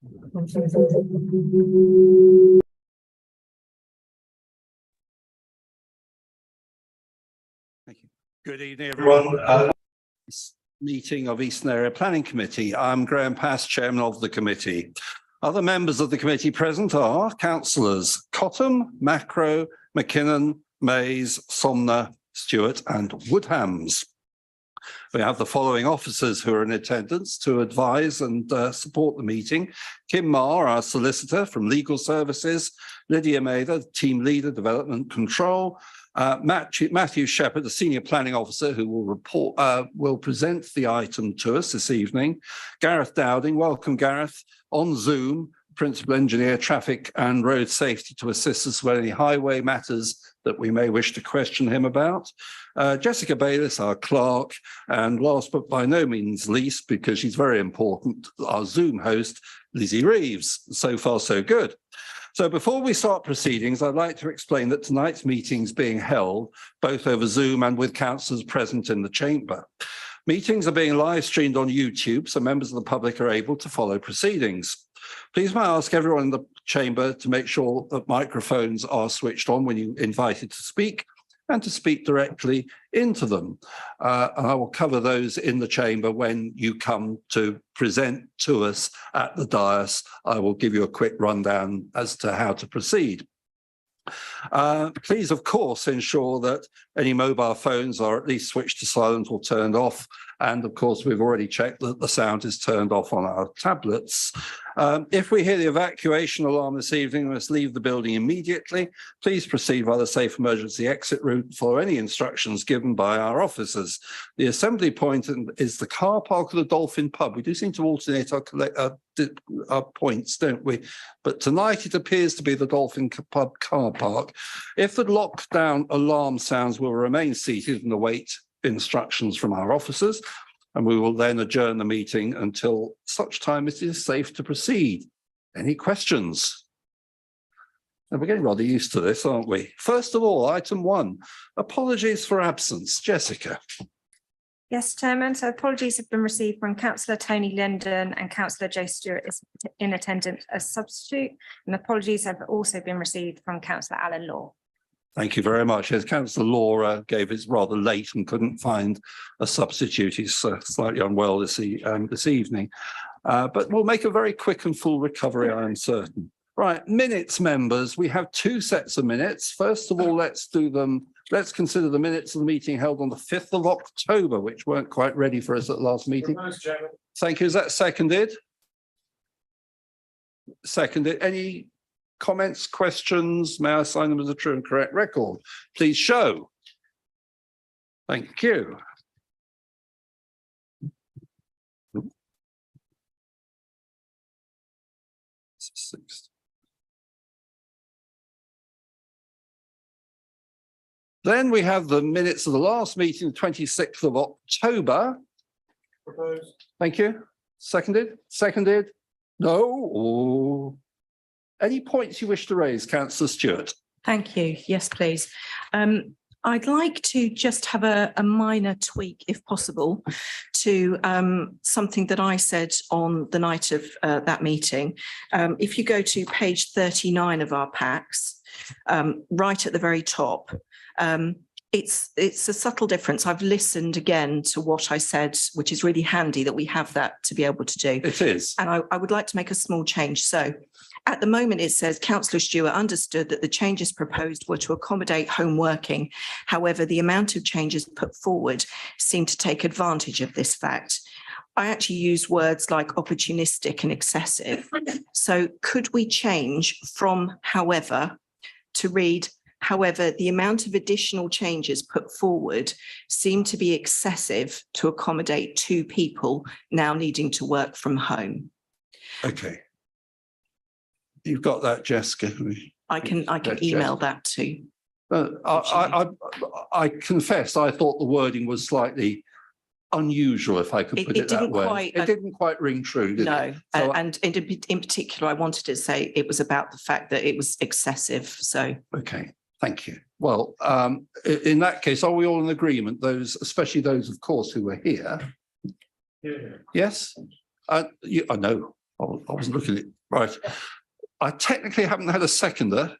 Thank you. Good evening, everyone. This meeting of Eastern Area Planning Committee. I'm Graham Pass, Chairman of the committee. Other members of the committee present are Councillors Cottam, Macro, McKinnon, Mays, Somner, Stewart and Woodhams. We have the following officers who are in attendance to advise and support the meeting. Kim Marr, our solicitor from Legal Services, Lydia Mather, Team Leader, Development Control, Matthew Shepherd, the Senior Planning Officer, who will present the item to us this evening. Gareth Dowding, welcome Gareth, on Zoom, Principal Engineer, Traffic and Road Safety to assist us with any highway matters that we may wish to question him about. Jessica Bayliss, our clerk, and last but by no means least, because she's very important, our Zoom host, Lizzie Reeves. So far, so good. So before we start proceedings, I'd like to explain that tonight's meeting is being held both over Zoom and with councillors present in the chamber. Meetings are being live streamed on YouTube, so members of the public are able to follow proceedings. Please may I ask everyone in the chamber to make sure that microphones are switched on when you're invited to speak and to speak directly into them. And I will cover those in the chamber when you come to present to us at the dais. I will give you a quick rundown as to how to proceed. Please, of course, ensure that any mobile phones are at least switched to silent or turned off. And of course, we've already checked that the sound is turned off on our tablets. If we hear the evacuation alarm this evening, we must leave the building immediately. Please proceed by the safe emergency exit route and follow any instructions given by our officers. The assembly point is the car park of the Dolphin Pub. We do seem to alternate our points, don't we? But tonight it appears to be the Dolphin Pub car park. If the lockdown alarm sounds, we'll remain seated and await instructions from our officers, and we will then adjourn the meeting until such time as it is safe to proceed. Any questions? And we're getting rather used to this, aren't we? First of all, item 1, apologies for absence. Jessica. Yes, Chairman. So apologies have been received from Councillor Tony Linden and Councillor Joe Stewart is in attendance as substitute, and apologies have also been received from Councillor Alan Law. Thank you very much. As Councillor Law gave it rather late and couldn't find a substitute. He's slightly unwell this evening. But we'll make a very quick and full recovery, I am certain. Right, minutes, members. We have 2 sets of minutes. First of all, let's consider the minutes of the meeting held on the 5th of October, which weren't quite ready for us at the last meeting. Thank you. Is that seconded? Seconded. Any comments, questions? May I sign them as a true and correct record? Please show. Thank you. Then we have the minutes of the last meeting, 26th of October. Proposed. Thank you. Seconded? Seconded? No? Oh. Any points you wish to raise, Councillor Stewart? Thank you. Yes, please. I'd like to just have a minor tweak, if possible, to something that I said on the night of that meeting. If you go to page 39 of our packs, right at the very top, it's a subtle difference. I've listened again to what I said, which is really handy that we have that to be able to do. It is. And I would like to make a small change. So at the moment, it says Councillor Stewart understood that the changes proposed were to accommodate home working. However, the amount of changes put forward seem to take advantage of this fact. I actually use words like opportunistic and excessive. So could we change from however to read, however, the amount of additional changes put forward seem to be excessive to accommodate 2 people now needing to work from home. Okay. You've got that, Jessica. I can email that to. I confess I thought the wording was slightly unusual, if I could put it that way. It didn't quite ring true, did it? No, and in particular, I wanted to say it was about the fact that it was excessive. So okay, thank you. Well, in that case, are we all in agreement? Those, especially those, of course, who were here. Yeah. Yes. I know. I wasn't looking at it. Right. I technically haven't had a seconder.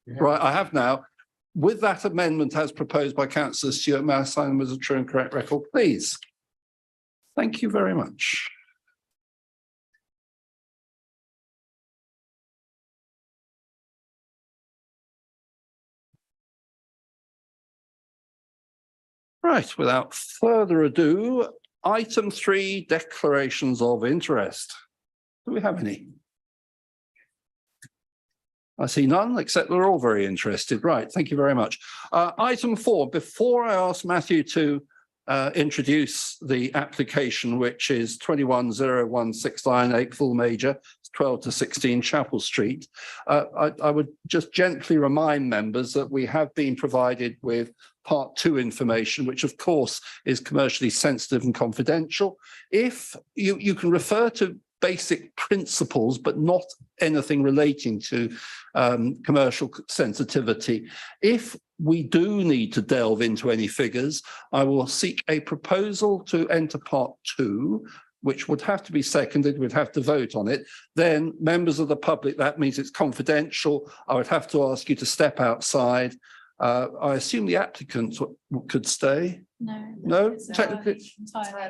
Right, I have now. With that amendment as proposed by councillor Stewart, may I sign them as a true and correct record, please? Thank you very much. Right, without further ado, item 3, declarations of interest. Do we have any? I see none, except we're all very interested. Right, thank you very much. Item 4, before I ask Matthew to introduce the application, which is 210169 Full Major, 12 to 16 Chapel Street, I would just gently remind members that we have been provided with part 2 information, which of course is commercially sensitive and confidential. If you can refer to basic principles, but not anything relating to commercial sensitivity. If we do need to delve into any figures, I will seek a proposal to enter part 2, which would have to be seconded, we'd have to vote on it. Then members of the public, that means it's confidential. I would have to ask you to step outside. I assume the applicant could stay? No, technically.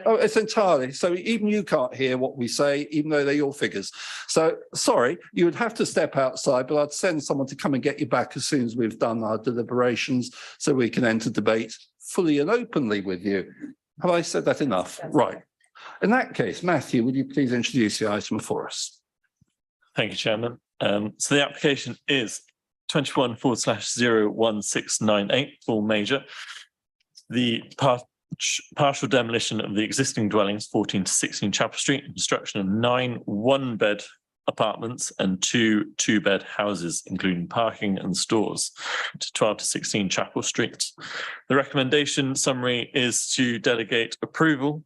Oh, it's entirely. So even you can't hear what we say, even though they're your figures. So sorry, you would have to step outside, but I'd send someone to come and get you back as soon as we've done our deliberations so we can enter debate fully and openly with you. Have I said that enough? Right. In that case, Matthew, would you please introduce the item for us? Thank you, Chairman. So the application is 21/01698 Full Major. The partial demolition of the existing dwellings, 14 to 16 Chapel Street, and construction of 9 one-bed apartments and 2 two-bed houses, including parking and stores, to 12 to 16 Chapel Street. The recommendation summary is to delegate approval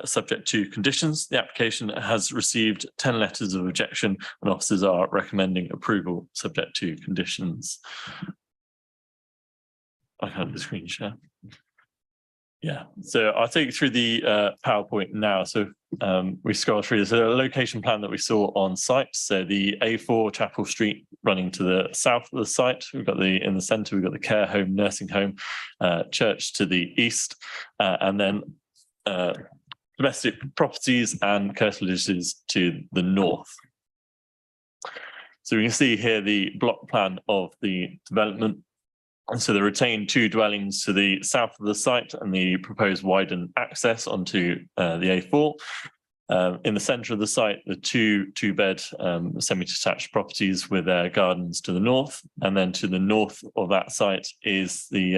subject to conditions. The application has received 10 letters of objection and officers are recommending approval subject to conditions. I have the screen share. Yeah, so I'll take you through the PowerPoint now. So we scroll through this. So a location plan that we saw on site. So the A4 Chapel Street running to the south of the site. We've got in the centre, we've got the care home, nursing home, church to the east, and then domestic properties and curtilages to the north. So we can see here the block plan of the development. And so they retain 2 dwellings to the south of the site and the proposed widened access onto the A4. In the centre of the site, the two-bed semi-detached properties with their gardens to the north, and then to the north of that site is the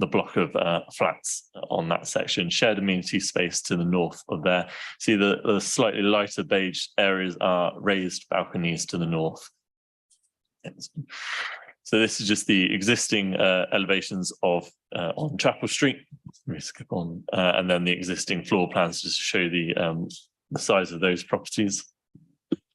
block of flats on that section. Shared amenity space to the north of there. See the slightly lighter beige areas are raised balconies to the north. So this is just the existing elevations of on Chapel Street. Let me skip on, and then the existing floor plans just to show the size of those properties.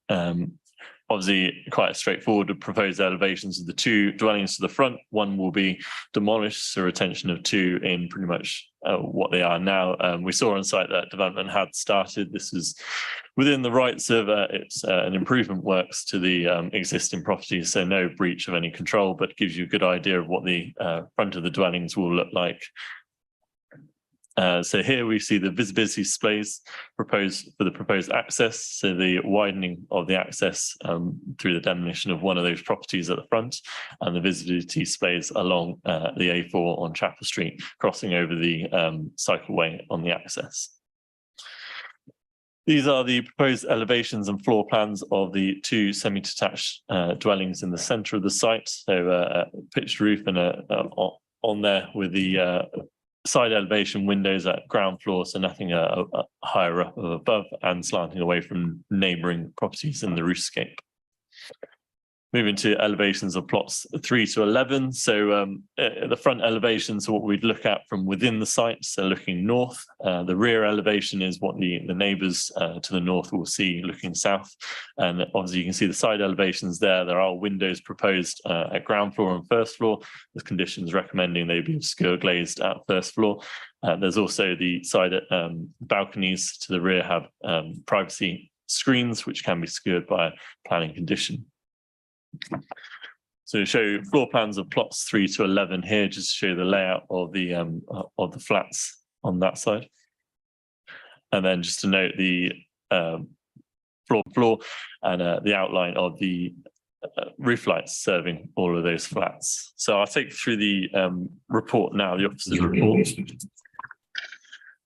Obviously, quite a straightforward proposed elevations of the 2 dwellings to the front. One will be demolished, so retention of 2 in pretty much what they are now. We saw on site that development had started. This is within the rights of it's an improvement works to the existing properties, so no breach of any control, but gives you a good idea of what the front of the dwellings will look like. So here we see the visibility displays proposed for the proposed access. So the widening of the access through the demolition of one of those properties at the front, and the visibility displays along the A4 on Chapel Street, crossing over the cycleway on the access. These are the proposed elevations and floor plans of the 2 semi-detached dwellings in the centre of the site. So a pitched roof and on there with the side elevation windows at ground floor, so nothing higher up or above, and slanting away from neighbouring properties in the roofscape. Moving to elevations of plots 3 to 11. So the front elevations are what we'd look at from within the site, so looking north. The rear elevation is what the neighbours to the north will see looking south. And obviously you can see the side elevations there. There are windows proposed at ground floor and first floor, with conditions recommending they be obscure glazed at first floor. There's also the side balconies to the rear have privacy screens, which can be secured by a planning condition. So show floor plans of plots 3 to 11 here, just to show the layout of the flats on that side. And then just to note the floor and the outline of the roof lights serving all of those flats. So I'll take through the report now, the officer's report.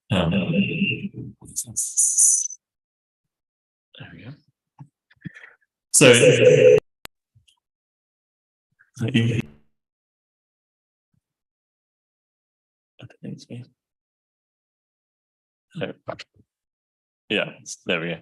There we go. So yeah, there we go.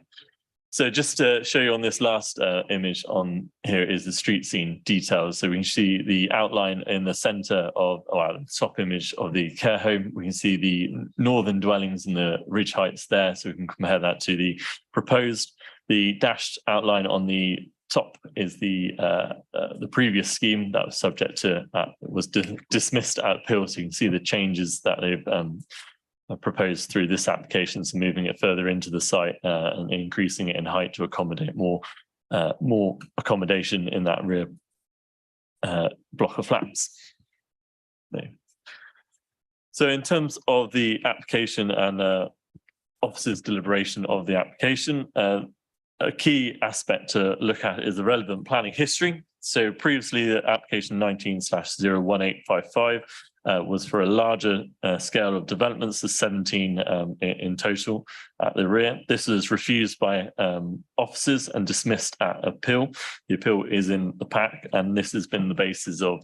So just to show you on this last image on here is the street scene details. So we can see the outline in the center of, the top image of the care home. We can see the northern dwellings and the ridge heights there. So we can compare that to the proposed. The dashed outline on the top is the previous scheme that was subject to, was dismissed at appeal. So you can see the changes that they've proposed through this application, so moving it further into the site and increasing it in height to accommodate more accommodation in that rear block of flats. So in terms of the application and officers' deliberation of the application, a key aspect to look at is the relevant planning history. So previously the application 19/01855 was for a larger scale of developments, the 17 in total at the rear. This was refused by officers and dismissed at appeal. The appeal is in the pack, and this has been the basis of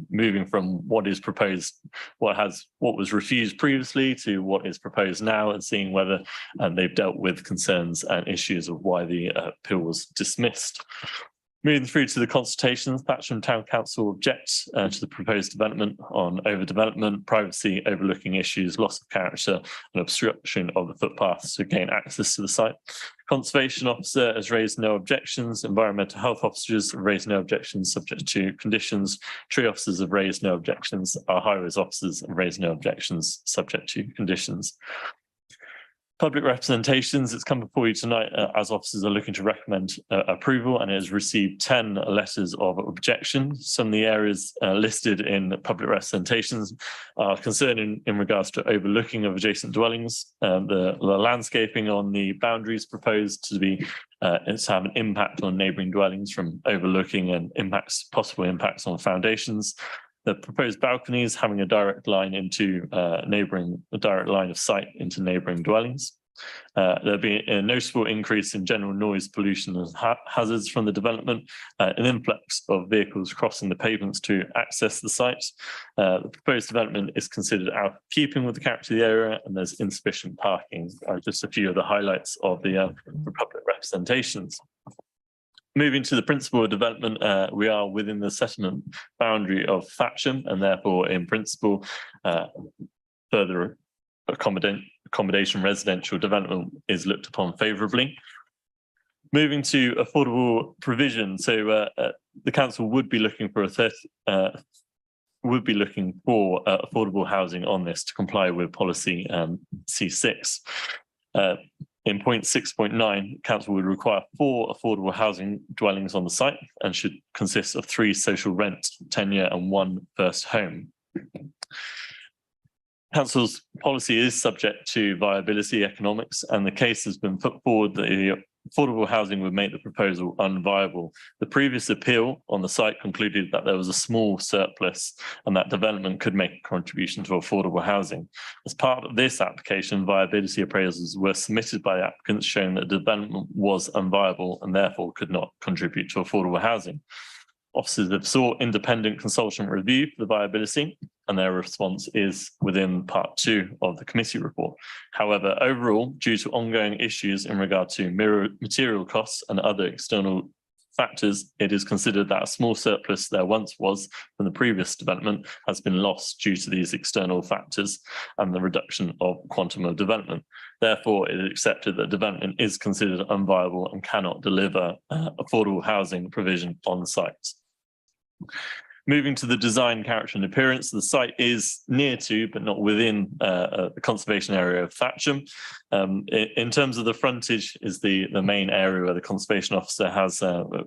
moving from what is proposed, what was refused previously to what is proposed now, and seeing whether they've dealt with concerns and issues of why the appeal was dismissed. Moving through to the consultations, Thatcham Town Council objects to the proposed development on overdevelopment, privacy, overlooking issues, loss of character, and obstruction of the footpaths to gain access to the site. Conservation officer has raised no objections. Environmental health officers have raised no objections subject to conditions. Tree officers have raised no objections. Our highways officers have raised no objections subject to conditions. Public representations, it's come before you tonight as officers are looking to recommend approval, and it has received 10 letters of objection. Some of the areas listed in public representations are concerned in regards to overlooking of adjacent dwellings, the landscaping on the boundaries proposed to have an impact on neighbouring dwellings from overlooking, and possible impacts on foundations. The proposed balconies having a direct line into a direct line of sight into neighbouring dwellings. There'll be a noticeable increase in general noise pollution and hazards from the development, an influx of vehicles crossing the pavements to access the site. The proposed development is considered out of keeping with the character of the area, and there's insufficient parking. Just a few of the highlights of the public representations. Moving to the principle of development, we are within the settlement boundary of Thatcham, and therefore, in principle, further accommodation residential development is looked upon favourably. Moving to affordable provision, so the council would be looking for affordable housing on this to comply with policy C6. In point 6.9, council would require 4 affordable housing dwellings on the site and should consist of 3 social rent, tenure and 1 first home. Council's policy is subject to viability economics, and the case has been put forward that the affordable housing would make the proposal unviable. The previous appeal on the site concluded that there was a small surplus and that development could make a contribution to affordable housing. As part of this application, viability appraisals were submitted by the applicants showing that development was unviable and therefore could not contribute to affordable housing. Officers have sought independent consultant review for the viability, and their response is within part 2 of the committee report. However, overall, due to ongoing issues in regard to material costs and other external factors, it is considered that a small surplus there once was from the previous development has been lost due to these external factors and the reduction of quantum of development. Therefore, it is accepted that development is considered unviable and cannot deliver affordable housing provision on site. Moving to the design, character and appearance, the site is near to, but not within the conservation area of Thatcham. In terms of the frontage is the main area where the conservation officer has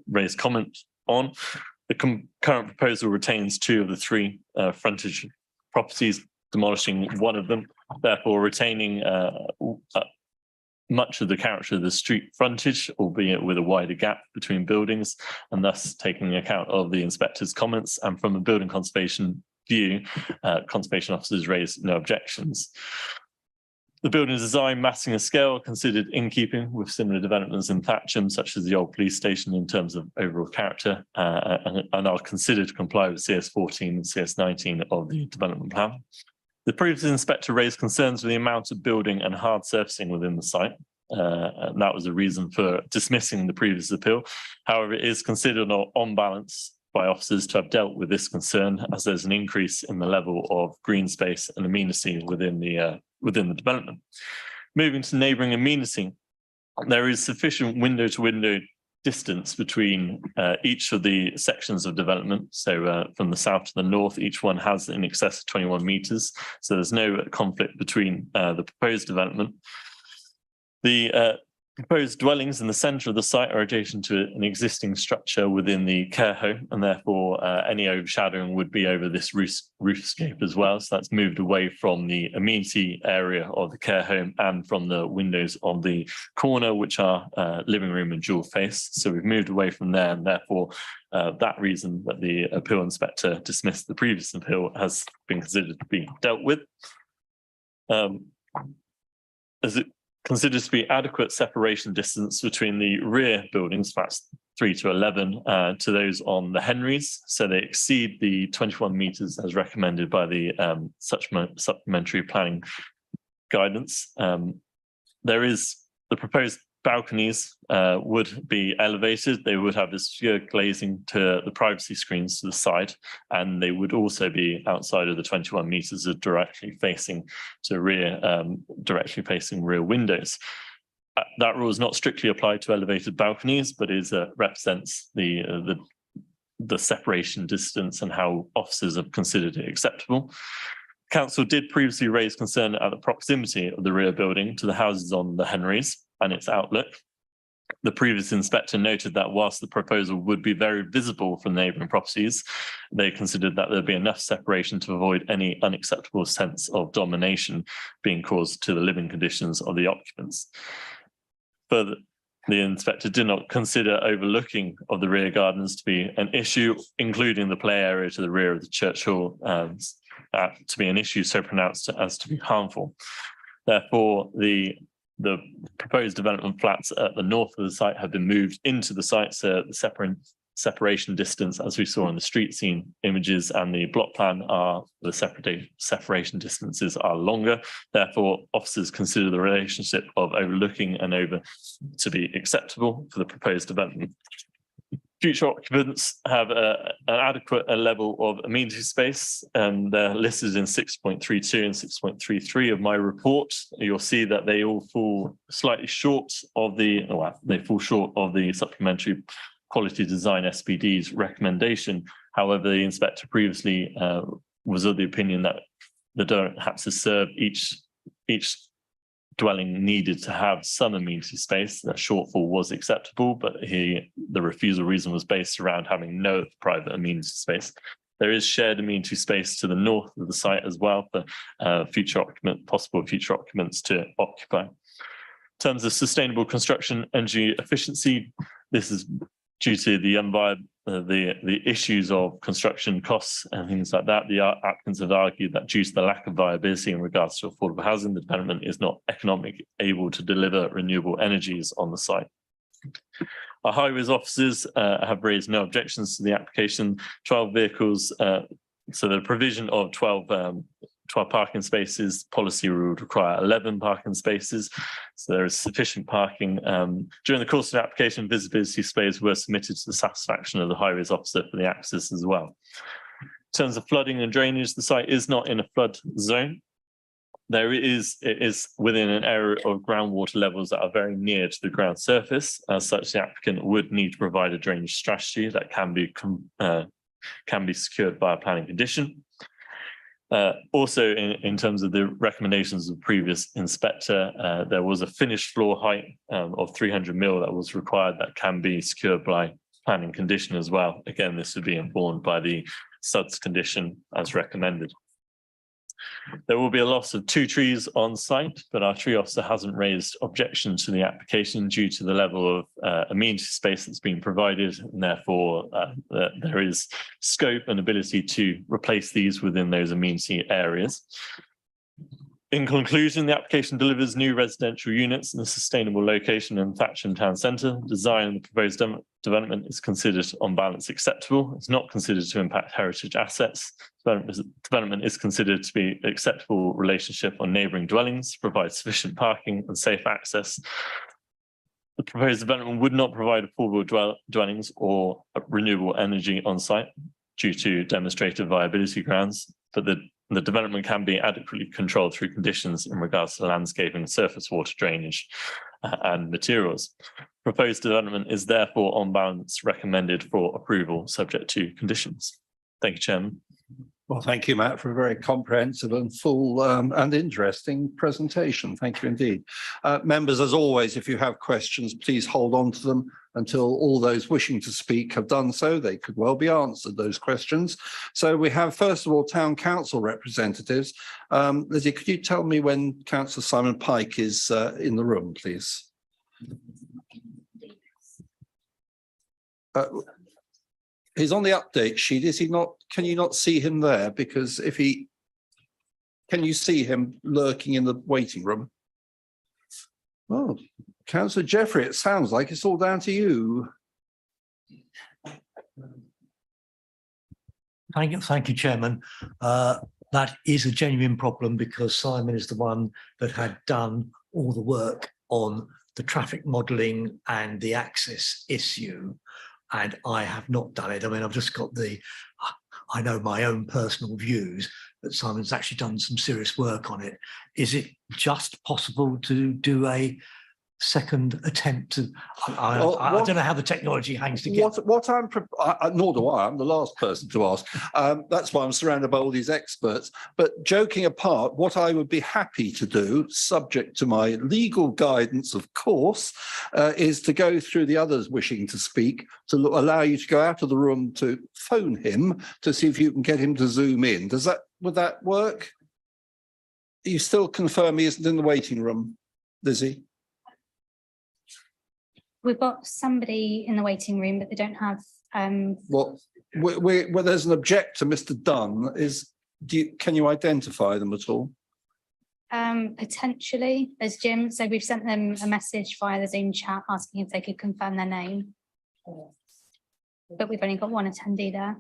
raised comment on. The current proposal retains 2 of the 3 frontage properties, demolishing one of them, therefore retaining much of the character of the street frontage, albeit with a wider gap between buildings, and thus taking account of the inspector's comments. And from a building conservation view, conservation officers raised no objections. The building design, massing and scale considered in keeping with similar developments in Thatcham, such as the old police station in terms of overall character, and are considered to comply with CS14 and CS19 of the development plan. The previous inspector raised concerns with the amount of building and hard surfacing within the site. And that was a reason for dismissing the previous appeal. However, it is considered on balance by officers to have dealt with this concern, as there's an increase in the level of green space and amenity within the development. Moving to neighbouring amenity, there is sufficient window-to-window distance between each of the sections of development. So from the south to the north, each one has in excess of 21 metres. So there's no conflict between the proposed development. The proposed dwellings in the centre of the site are adjacent to an existing structure within the care home, and therefore any overshadowing would be over this roofscape as well. So that's moved away from the amenity area of the care home and from the windows on the corner, which are living room and dual face. So we've moved away from there, and therefore that reason that the appeal inspector dismissed the previous appeal has been considered to be dealt with. As it considers to be adequate separation distance between the rear buildings, flats 3 to 11, to those on the Henrys. So they exceed the 21 metres as recommended by the supplementary planning guidance. There is the proposed balconies would be elevated. They would have this sheer glazing to the privacy screens to the side, and they would also be outside of the 21 metres of directly facing rear windows. That rule is not strictly applied to elevated balconies, but represents the separation distance and how officers have considered it acceptable. Council did previously raise concern at the proximity of the rear building to the houses on the Henrys and its outlook. The previous inspector noted that whilst the proposal would be very visible from neighbouring properties, they considered that there'd be enough separation to avoid any unacceptable sense of domination being caused to the living conditions of the occupants. Further, the inspector did not consider overlooking of the rear gardens to be an issue, including the play area to the rear of the church hall, to be an issue so pronounced as to be harmful. Therefore, the proposed development flats at the north of the site have been moved into the site, so the separation distance, as we saw in the street scene images and the block plan, the separation distances are longer. Therefore, officers consider the relationship of overlooking and over to be acceptable for the proposed development. Future occupants have an adequate level of amenity space, and they're listed in 6.32 and 6.33 of my report. You'll see that they all fall slightly short of the supplementary quality design SPD's recommendation. However, the inspector previously was of the opinion that they don't have to serve each dwelling needed to have some amenity space. That shortfall was acceptable, but the refusal reason was based around having no private amenity space. There is shared amenity space to the north of the site as well for possible future occupants to occupy. In terms of sustainable construction energy efficiency, this is due to the issues of construction costs and things like that. The applicants have argued that due to the lack of viability in regards to affordable housing, the development is not economically able to deliver renewable energies on the site. Our highways officers have raised no objections to the application. 12 vehicles, so the provision of 12 parking spaces, policy would require 11 parking spaces. So there is sufficient parking. During the course of the application, visibility displays were submitted to the satisfaction of the highways officer for the access as well. In terms of flooding and drainage, the site is not in a flood zone. It is within an area of groundwater levels that are very near to the ground surface. As such, the applicant would need to provide a drainage strategy that can be can be secured by a planning condition. Also, in terms of the recommendations of the previous inspector, there was a finished floor height of 300 mil that was required that can be secured by planning condition as well. Again, this would be informed by the SUDS condition as recommended. There will be a loss of 2 trees on site, but our tree officer hasn't raised objection to the application due to the level of amenity space that's been provided, and therefore there is scope and ability to replace these within those amenity areas. In conclusion, the application delivers new residential units in a sustainable location in Thatcham Town Centre. Design of the proposed development is considered on balance acceptable. It's not considered to impact heritage assets. Development is considered to be an acceptable relationship on neighbouring dwellings, provide sufficient parking and safe access. The proposed development would not provide affordable dwellings or renewable energy on site due to demonstrated viability grounds, but the development can be adequately controlled through conditions in regards to landscaping, surface water drainage, and materials. Proposed development is therefore on balance recommended for approval subject to conditions. Thank you, Chairman. Well, thank you, Matt, for a very comprehensive and full and interesting presentation. Thank you indeed. Members, as always, if you have questions, please hold on to them until all those wishing to speak have done so. They could well be answered, those questions. So we have, first of all, Town Council representatives. Lizzie, could you tell me when Councillor Simon Pike is in the room, please? He's on the update sheet, is he not? Can you not see him there? Because if he, can you see him lurking in the waiting room? Oh, Councillor Jeffrey, it sounds like it's all down to you. Thank you, Chairman. That is a genuine problem because Simon is the one that had done all the work on the traffic modelling and the access issue. And I have not done it. I mean, I've just got I know my own personal views, but Simon's actually done some serious work on it. Is it just possible to do a second attempt to, I don't know how the technology hangs together. Nor do I, I'm the last person to ask. That's why I'm surrounded by all these experts. But joking apart, what I would be happy to do, subject to my legal guidance, of course, is to go through the others wishing to speak, to allow you to go out of the room to phone him to see if you can get him to zoom in. Would that work? You still confirm he isn't in the waiting room, Lizzie? We've got somebody in the waiting room, but they don't have. Well, there's an object to Mr. Dunn. Can you identify them at all? Potentially, there's Jim. So we've sent them a message via the Zoom chat asking if they could confirm their name. But we've only got one attendee there.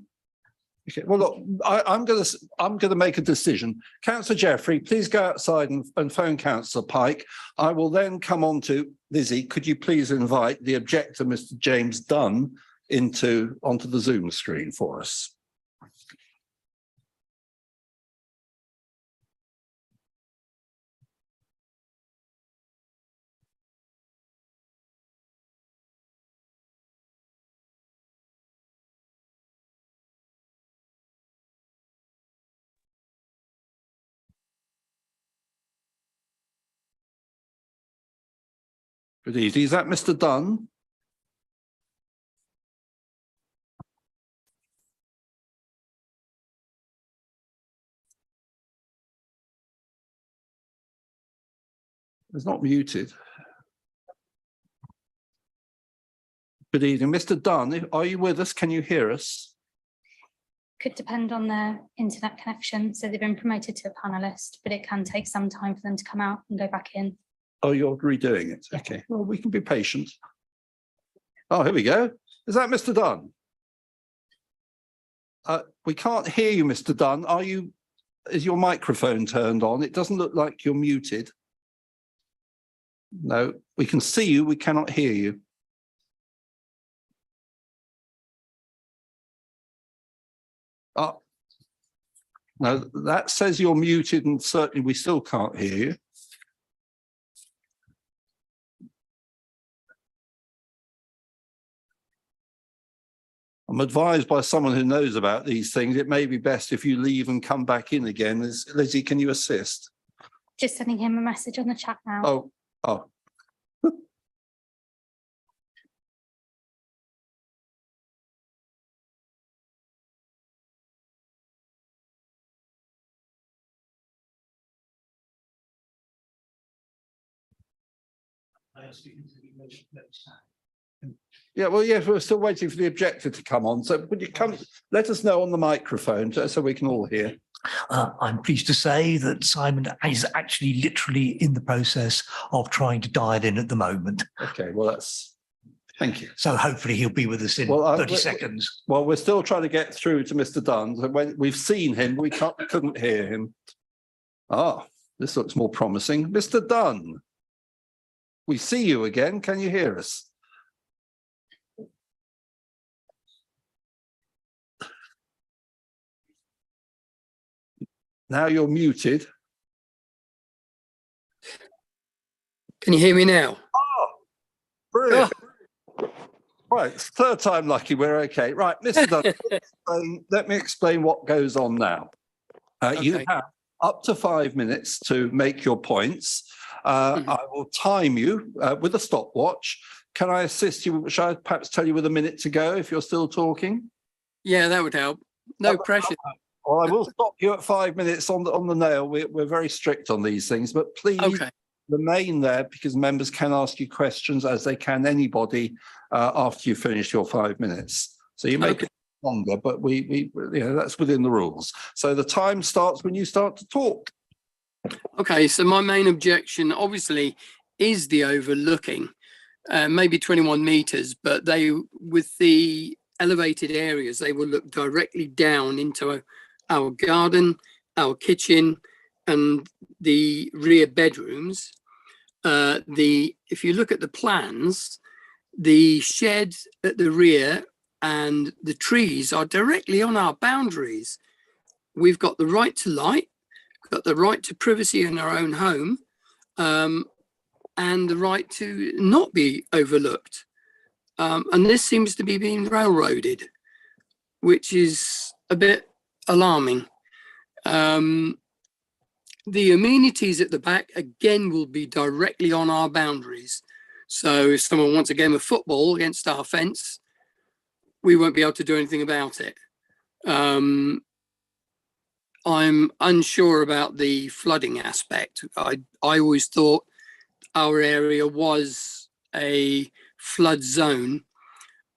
Okay. Well, look, I'm going to make a decision. Councillor Jeffrey, please go outside and phone Councillor Pike. I will then come on to Lizzie. Could you please invite the objector, Mr. James Dunn, onto the Zoom screen for us? Good evening. Is that Mr. Dunn? It's not muted. Good evening. Mr. Dunn, are you with us? Can you hear us? Could depend on their internet connection. So they've been promoted to a panelist, but it can take some time for them to come out and go back in. Oh, you're redoing it. Yeah. Okay. Well, we can be patient. Oh, here we go. Is that Mr. Dunn? We can't hear you, Mr. Dunn. Is your microphone turned on? It doesn't look like you're muted. No, we can see you. We cannot hear you. Oh, no, that says you're muted and certainly we still can't hear you. I'm advised by someone who knows about these things, it may be best if you leave and come back in again. Lizzie, can you assist? Just sending him a message on the chat now. Oh. Yeah, well, yes, we're still waiting for the objector to come on. So would you come, let us know on the microphone so we can all hear. I'm pleased to say that Simon is actually literally in the process of trying to dial in at the moment. Okay, well, thank you. So hopefully he'll be with us in 30 seconds. Well, we're still trying to get through to Mr. Dunn. When we've seen him, we couldn't hear him. Ah, this looks more promising. Mr. Dunn, we see you again. Can you hear us? Now you're muted. Can you hear me now? Oh, brilliant. Right, it's third time lucky, we're okay. Right, Mr. Dunn, let me explain what goes on now. You have up to 5 minutes to make your points. I will time you with a stopwatch. Can I assist you? Shall I perhaps tell you with a minute to go if you're still talking? Yeah, that would help. No pressure. Well, I will stop you at 5 minutes on the nail. We're very strict on these things, but please remain there because members can ask you questions as they can anybody after you finish your 5 minutes. So you make it longer, but we that's within the rules. So the time starts when you start to talk. Okay, so my main objection obviously is the overlooking, maybe 21 meters, but with the elevated areas, they will look directly down into our garden, our kitchen, and the rear bedrooms. If you look at the plans, the shed at the rear and the trees are directly on our boundaries. We've got the right to light, got the right to privacy in our own home, and the right to not be overlooked. And this seems to be being railroaded, which is a bit alarming. The amenities at the back, again, will be directly on our boundaries. So if someone wants a game of football against our fence, we won't be able to do anything about it. I'm unsure about the flooding aspect. I always thought our area was a flood zone,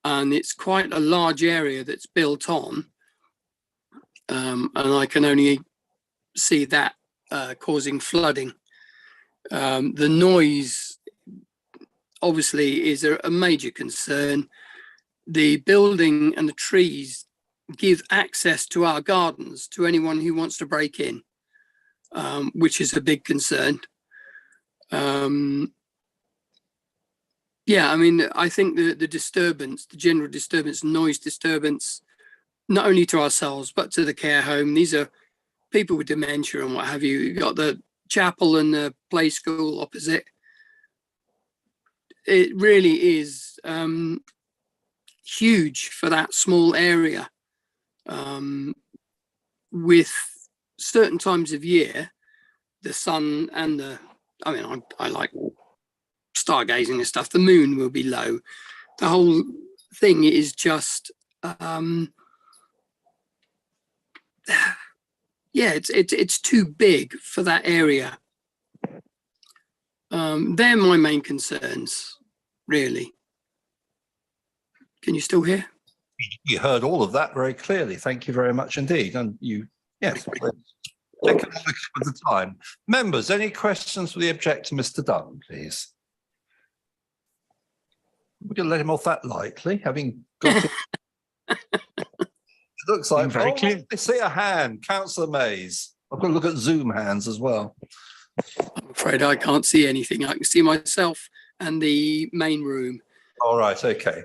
and it's quite a large area that's built on. And I can only see that causing flooding. The noise obviously is a major concern. The building and the trees give access to our gardens to anyone who wants to break in, which is a big concern. Yeah, I mean, I think the disturbance, the general disturbance, noise disturbance, not only to ourselves, but to the care home. These are people with dementia and what have you. You've got the chapel and the play school opposite. It really is huge for that small area. With certain times of year, the sun and I like stargazing and stuff, the moon will be low. The whole thing is just, it's too big for that area. They're my main concerns, really. Can you still hear? You heard all of that very clearly. Thank you very much indeed. And yes, economics with the time. Members, any questions for the objector, Mr. Dunn, please? We're going to let him off that lightly, having got it. It looks like very clear. I see a hand, Councillor Mays. I've got to look at Zoom hands as well. I'm afraid I can't see anything. I can see myself and the main room. All right, okay.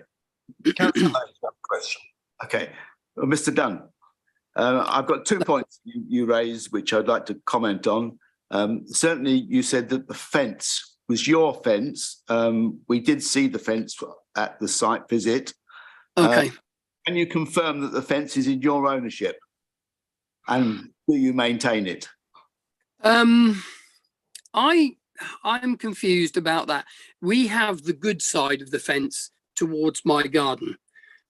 Councillor Mays, you have a question. Okay, well, Mr. Dunn, I've got 2 points you raised, which I'd like to comment on. Certainly, you said that the fence was your fence. We did see the fence at the site visit. Okay. Can you confirm that the fence is in your ownership? And do you maintain it? I'm confused about that. We have the good side of the fence towards my garden.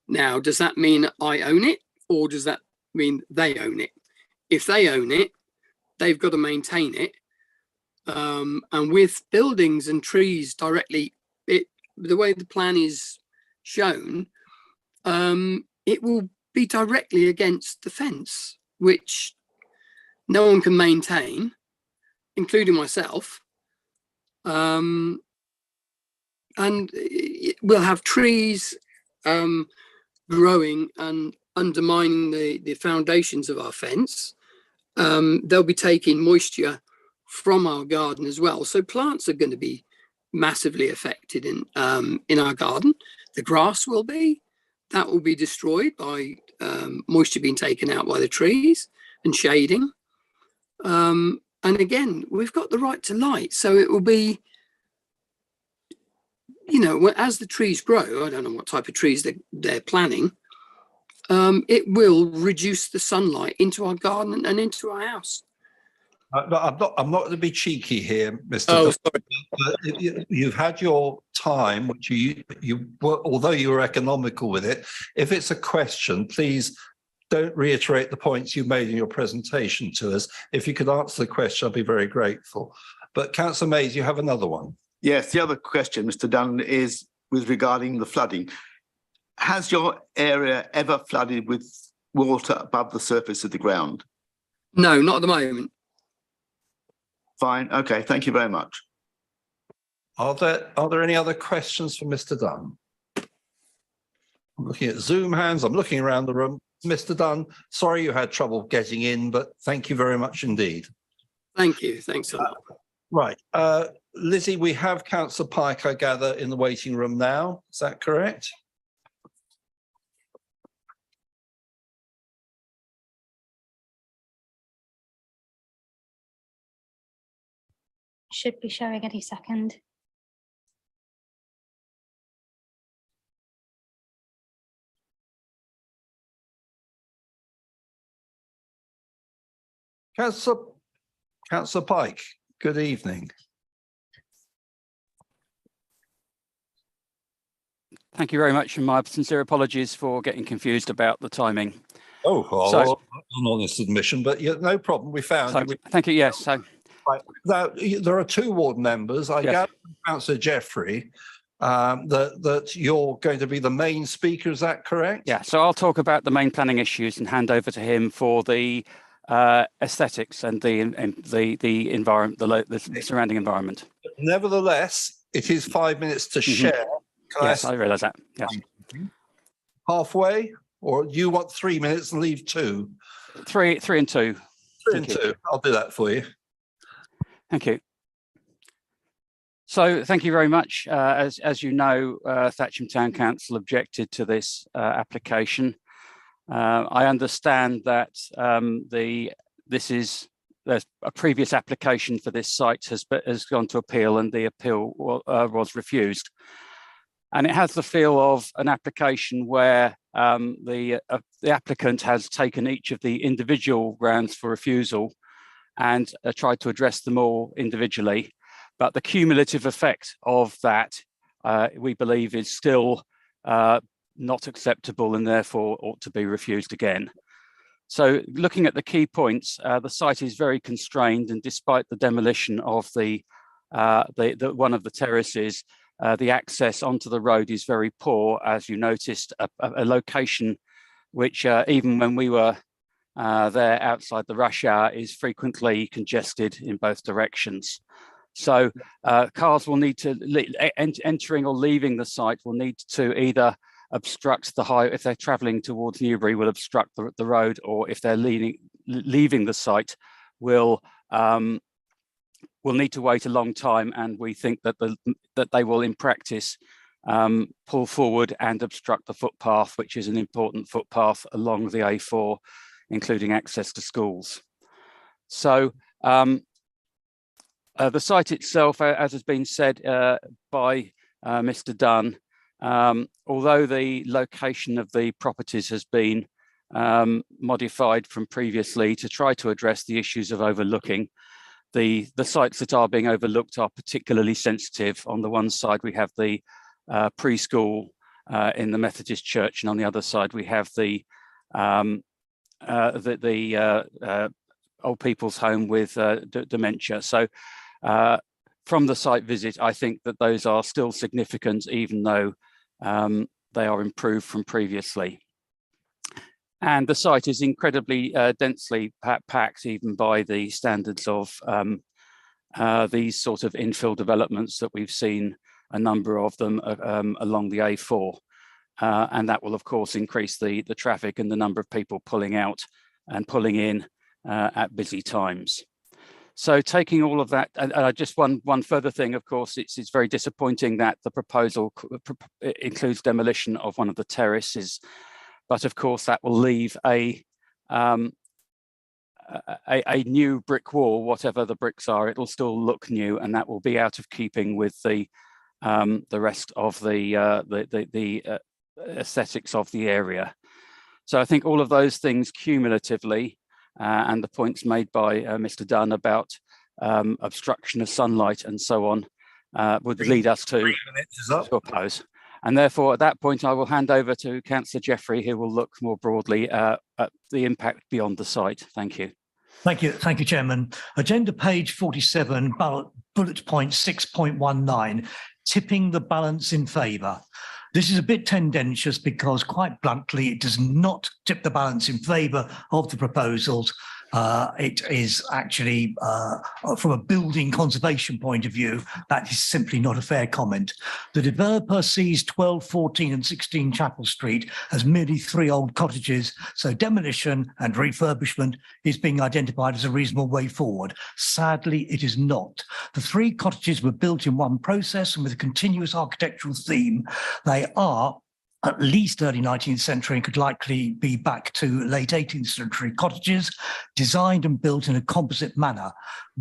Now, does that mean I own it, or does that mean they own it? If they own it, they've got to maintain it. And with buildings and trees directly, the way the plan is shown, it will be directly against the fence, which no one can maintain, including myself. And we'll have trees growing and undermining the foundations of our fence. They'll be taking moisture from our garden as well. So plants are going to be massively affected in our garden. The grass will be. That will be destroyed by moisture being taken out by the trees and shading. And again, we've got the right to light. So it will be, you know, as the trees grow, I don't know what type of trees they're planting, it will reduce the sunlight into our garden and into our house. I'm not going to be cheeky here, Mr. Oh, sorry. You've had your time, which you were, although you were economical with it. If it's a question, please don't reiterate the points you made in your presentation to us. If you could answer the question, I'd be very grateful. But Councillor Mays, you have another one. Yes, the other question, Mr. Dunn, is with regarding the flooding. Has your area ever flooded with water above the surface of the ground? No, not at the moment. Fine. Okay. Thank you very much. Are there any other questions for Mr. Dunn? I'm looking at Zoom hands. I'm looking around the room. Mr. Dunn, sorry you had trouble getting in, but thank you very much indeed. Thank you. Thanks a lot. Right. Lizzie, we have Councillor Pike, I gather, in the waiting room now. Is that correct? Should be showing any second. Councillor Pike, good evening. Thank you very much, and my sincere apologies for getting confused about the timing. Oh, So- an honest admission, but yeah, no problem. We found So, you. thank you. Yes. So, Right. Now, there are two ward members. I Yes. gather from Councillor Jeffrey that you're going to be the main speaker. Is that correct? yeah. So I'll talk about the main planning issues and hand over to him for the aesthetics and the environment, the surrounding environment. Nevertheless, it is 5 minutes to share. Can Yes, I realise that. Yes. Halfway, or you want 3 minutes and leave 2? 3 and 2. 3 and Thank you. 2. I'll do that for you. Thank you. So thank you very much. As you know, Thatcham Town Council objected to this application. I understand that there's a previous application for this site has gone to appeal, and the appeal was refused. And it has the feel of an application where the applicant has taken each of the individual grounds for refusal and tried to address them all individually. But the cumulative effect of that, we believe, is still not acceptable and therefore ought to be refused again. So looking at the key points, the site is very constrained, and despite the demolition of the one of the terraces, the access onto the road is very poor, as you noticed, a location which even when we were there outside the rush hour is frequently congested in both directions. So cars will need to, entering or leaving the site will need to either obstruct the highway. If they're travelling towards Newbury, will obstruct the road, or if they're leaving the site, will need to wait a long time. And we think that that they will, in practice, pull forward and obstruct the footpath, which is an important footpath along the A4, including access to schools. So the site itself, as has been said by Mr. Dunn, Although the location of the properties has been modified from previously to try to address the issues of overlooking, the sites that are being overlooked are particularly sensitive. On the one side, we have the preschool in the Methodist Church, and on the other side, we have the old people's home with dementia. So from the site visit, I think that those are still significant, even though they are improved from previously. And the site is incredibly densely packed, even by the standards of these sort of infill developments that we've seen a number of them along the A4. And that will, of course, increase the traffic and the number of people pulling out and pulling in at busy times. So taking all of that, and just one further thing, of course, it's very disappointing that the proposal includes demolition of one of the terraces, but of course that will leave a new brick wall, whatever the bricks are. It'll still look new, and that will be out of keeping with the rest of the aesthetics of the area. So I think all of those things cumulatively, and the points made by Mr. Dunn about obstruction of sunlight and so on, would lead us to oppose. And therefore, at that point, I will hand over to Councillor Jeffrey, who will look more broadly at the impact beyond the site. Thank you. Thank you, Chairman. Agenda page 47, bullet point 6.19, tipping the balance in favour. This is a bit tendentious because, quite bluntly, it does not tip the balance in favour of the proposals. It is actually, from a building conservation point of view, that is simply not a fair comment. The developer sees 12, 14 and 16 Chapel Street as merely 3 old cottages, so demolition and refurbishment is being identified as a reasonable way forward. Sadly, it is not. The 3 cottages were built in one process and with a continuous architectural theme. They are at least early 19th century and could likely be back to late 18th century cottages, designed and built in a composite manner,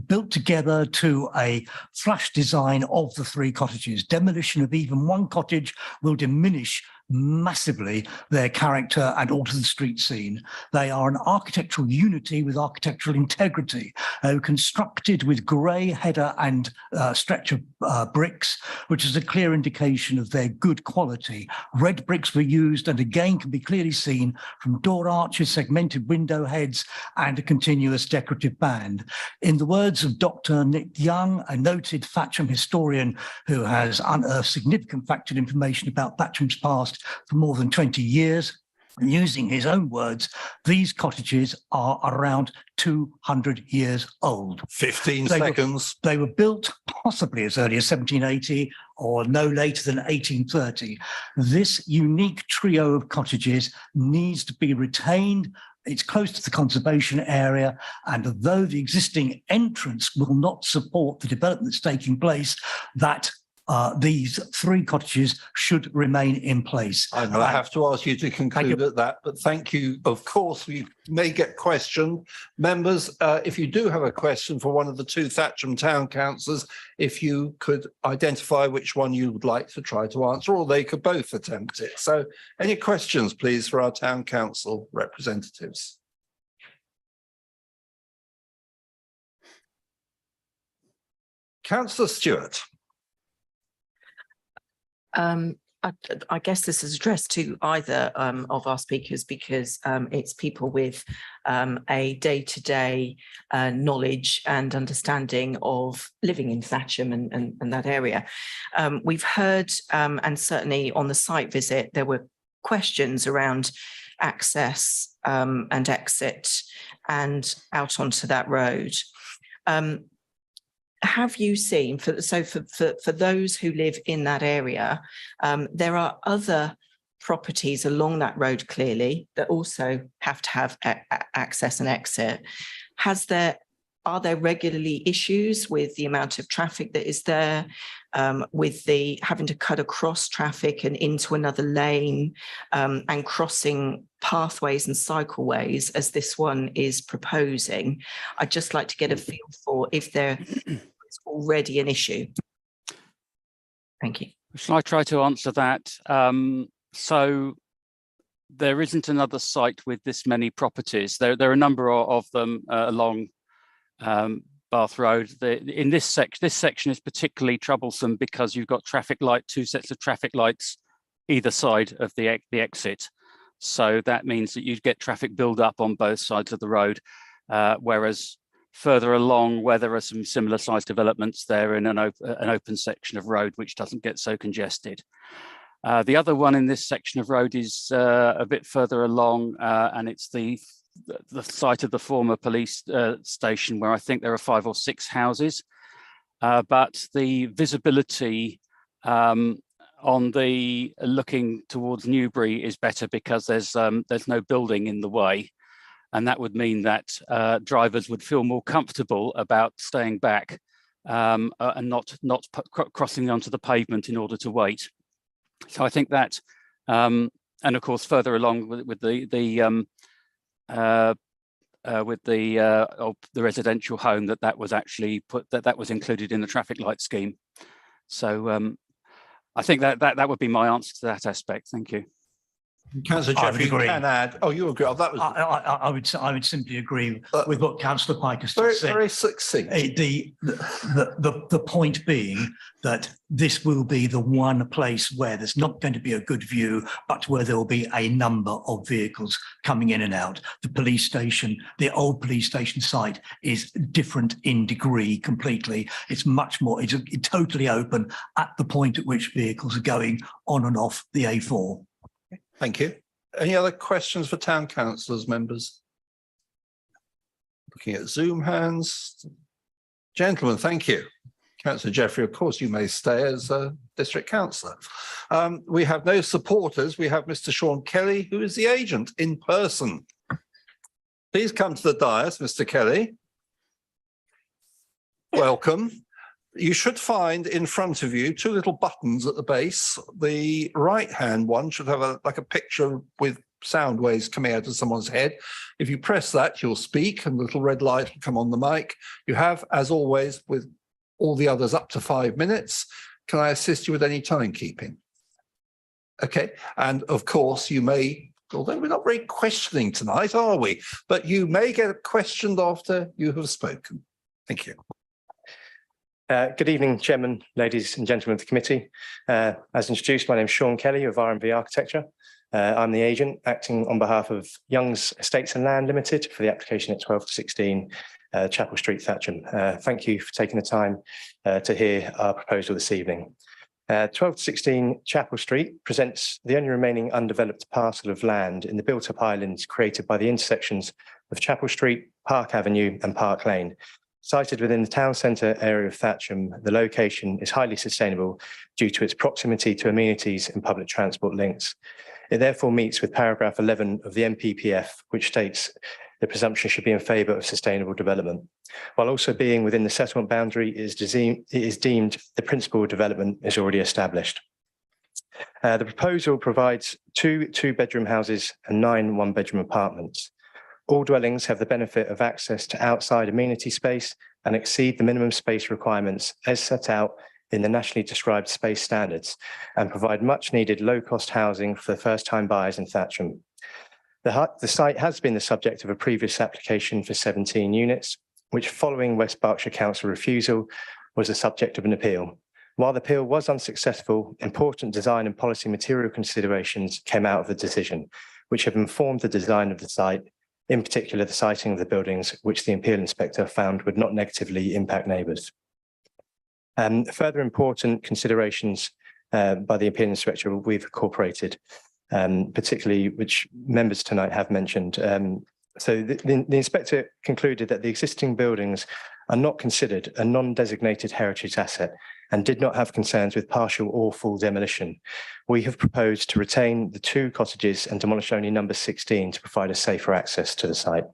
built together to a flush design of the 3 cottages. Demolition of even one cottage will diminish massively their character and alter the street scene. They are an architectural unity with architectural integrity, constructed with grey header and stretcher bricks, which is a clear indication of their good quality. Red bricks were used and again can be clearly seen from door arches, segmented window heads and a continuous decorative band. In the words of Dr. Nick Young, a noted Thatcham historian who has unearthed significant factual information about Thatcham's past for more than 20 years, and using his own words, these cottages are around 200 years old. 15 seconds. They were built possibly as early as 1780 or no later than 1830. This unique trio of cottages needs to be retained. It's close to the conservation area, and although the existing entrance will not support the development that's taking place, that these 3 cottages should remain in place. I know I have to ask you to conclude at that, but thank you. Of course, we may get questioned. Members, if you do have a question for one of the 2 Thatcham town councillors, if you could identify which one you would like to try to answer, or they could both attempt it. So any questions, please, for our town council representatives? Councillor Stewart. I guess this is addressed to either of our speakers because it's people with a day-to-day knowledge and understanding of living in Thatcham and that area. We've heard, and certainly on the site visit, there were questions around access and exit and out onto that road. Have you seen, for those who live in that area, there are other properties along that road clearly that also have to have access and exit. Are there regularly issues with the amount of traffic that is there, with the having to cut across traffic and into another lane, and crossing pathways and cycleways as this one is proposing? I'd just like to get a feel for if there is already an issue. Thank you. Shall I try to answer that? So there isn't another site with this many properties. There are a number of them along Bath Road. In this section is particularly troublesome because you've got two sets of traffic lights either side of the exit. So that means that you get traffic build up on both sides of the road, whereas further along where there are some similar sized developments, they're in an open section of road which doesn't get so congested. The other one in this section of road is a bit further along, and it's the site of the former police station, where I think there are 5 or 6 houses, but the visibility on the looking towards Newbury is better because there's no building in the way, and that would mean that drivers would feel more comfortable about staying back and not crossing onto the pavement in order to wait. So I think that, and of course further along with the residential home that was actually that was included in the traffic light scheme. So I think that would be my answer to that aspect. Thank you. Councillor Jeffrey, you can add. Oh, you agree? Oh, that was I would simply agree with what Councillor Pike has just said. very succinct. The point being that this will be the one place where there's not going to be a good view, but where there will be a number of vehicles coming in and out. The police station, the old police station site, is different in degree completely. It's much more, it's totally open at the point at which vehicles are going on and off the A4. Thank you. Any other questions for town councillors, members? Looking at Zoom hands. Gentlemen, thank you. Councillor Jeffrey, of course, you may stay as a district councillor. We have no supporters. We have Mr. Sean Kelly, who is the agent in person. Please come to the dais, Mr. Kelly. Welcome. You should find in front of you 2 little buttons at the base. The right-hand one should have like a picture with sound waves coming out of someone's head. If you press that, you'll speak and the little red light will come on the mic. You have, as always, with all the others, up to 5 minutes. Can I assist you with any timekeeping? Okay. And of course, you may, although we're not very questioning tonight, are we? But you may get questioned after you have spoken. Thank you. Good evening, Chairman, ladies and gentlemen of the committee. As introduced, my name is Sean Kelly of R&V Architecture. I'm the agent acting on behalf of Young's Estates and Land Limited for the application at 12 to 16 Chapel Street, Thatcham. Thank you for taking the time to hear our proposal this evening. 12 to 16 Chapel Street presents the only remaining undeveloped parcel of land in the built-up islands created by the intersections of Chapel Street, Park Avenue and Park Lane. Sited within the town centre area of Thatcham, the location is highly sustainable due to its proximity to amenities and public transport links. It therefore meets with paragraph 11 of the NPPF, which states the presumption should be in favour of sustainable development. While also being within the settlement boundary, it is deemed the principal development is already established. The proposal provides 2 two-bedroom houses and 9 one-bedroom apartments. All dwellings have the benefit of access to outside amenity space and exceed the minimum space requirements as set out in the nationally described space standards and provide much needed low-cost housing for first-time buyers in Thatcham. The site has been the subject of a previous application for 17 units, which following West Berkshire Council refusal was the subject of an appeal. While the appeal was unsuccessful, important design and policy material considerations came out of the decision, which have informed the design of the site, in particular the siting of the buildings, which the appeal inspector found would not negatively impact neighbours. Further important considerations by the appeal inspector we've incorporated, particularly which members tonight have mentioned. So the inspector concluded that the existing buildings are not considered a non-designated heritage asset and did not have concerns with partial or full demolition. We have proposed to retain the 2 cottages and demolish only number 16 to provide a safer access to the site.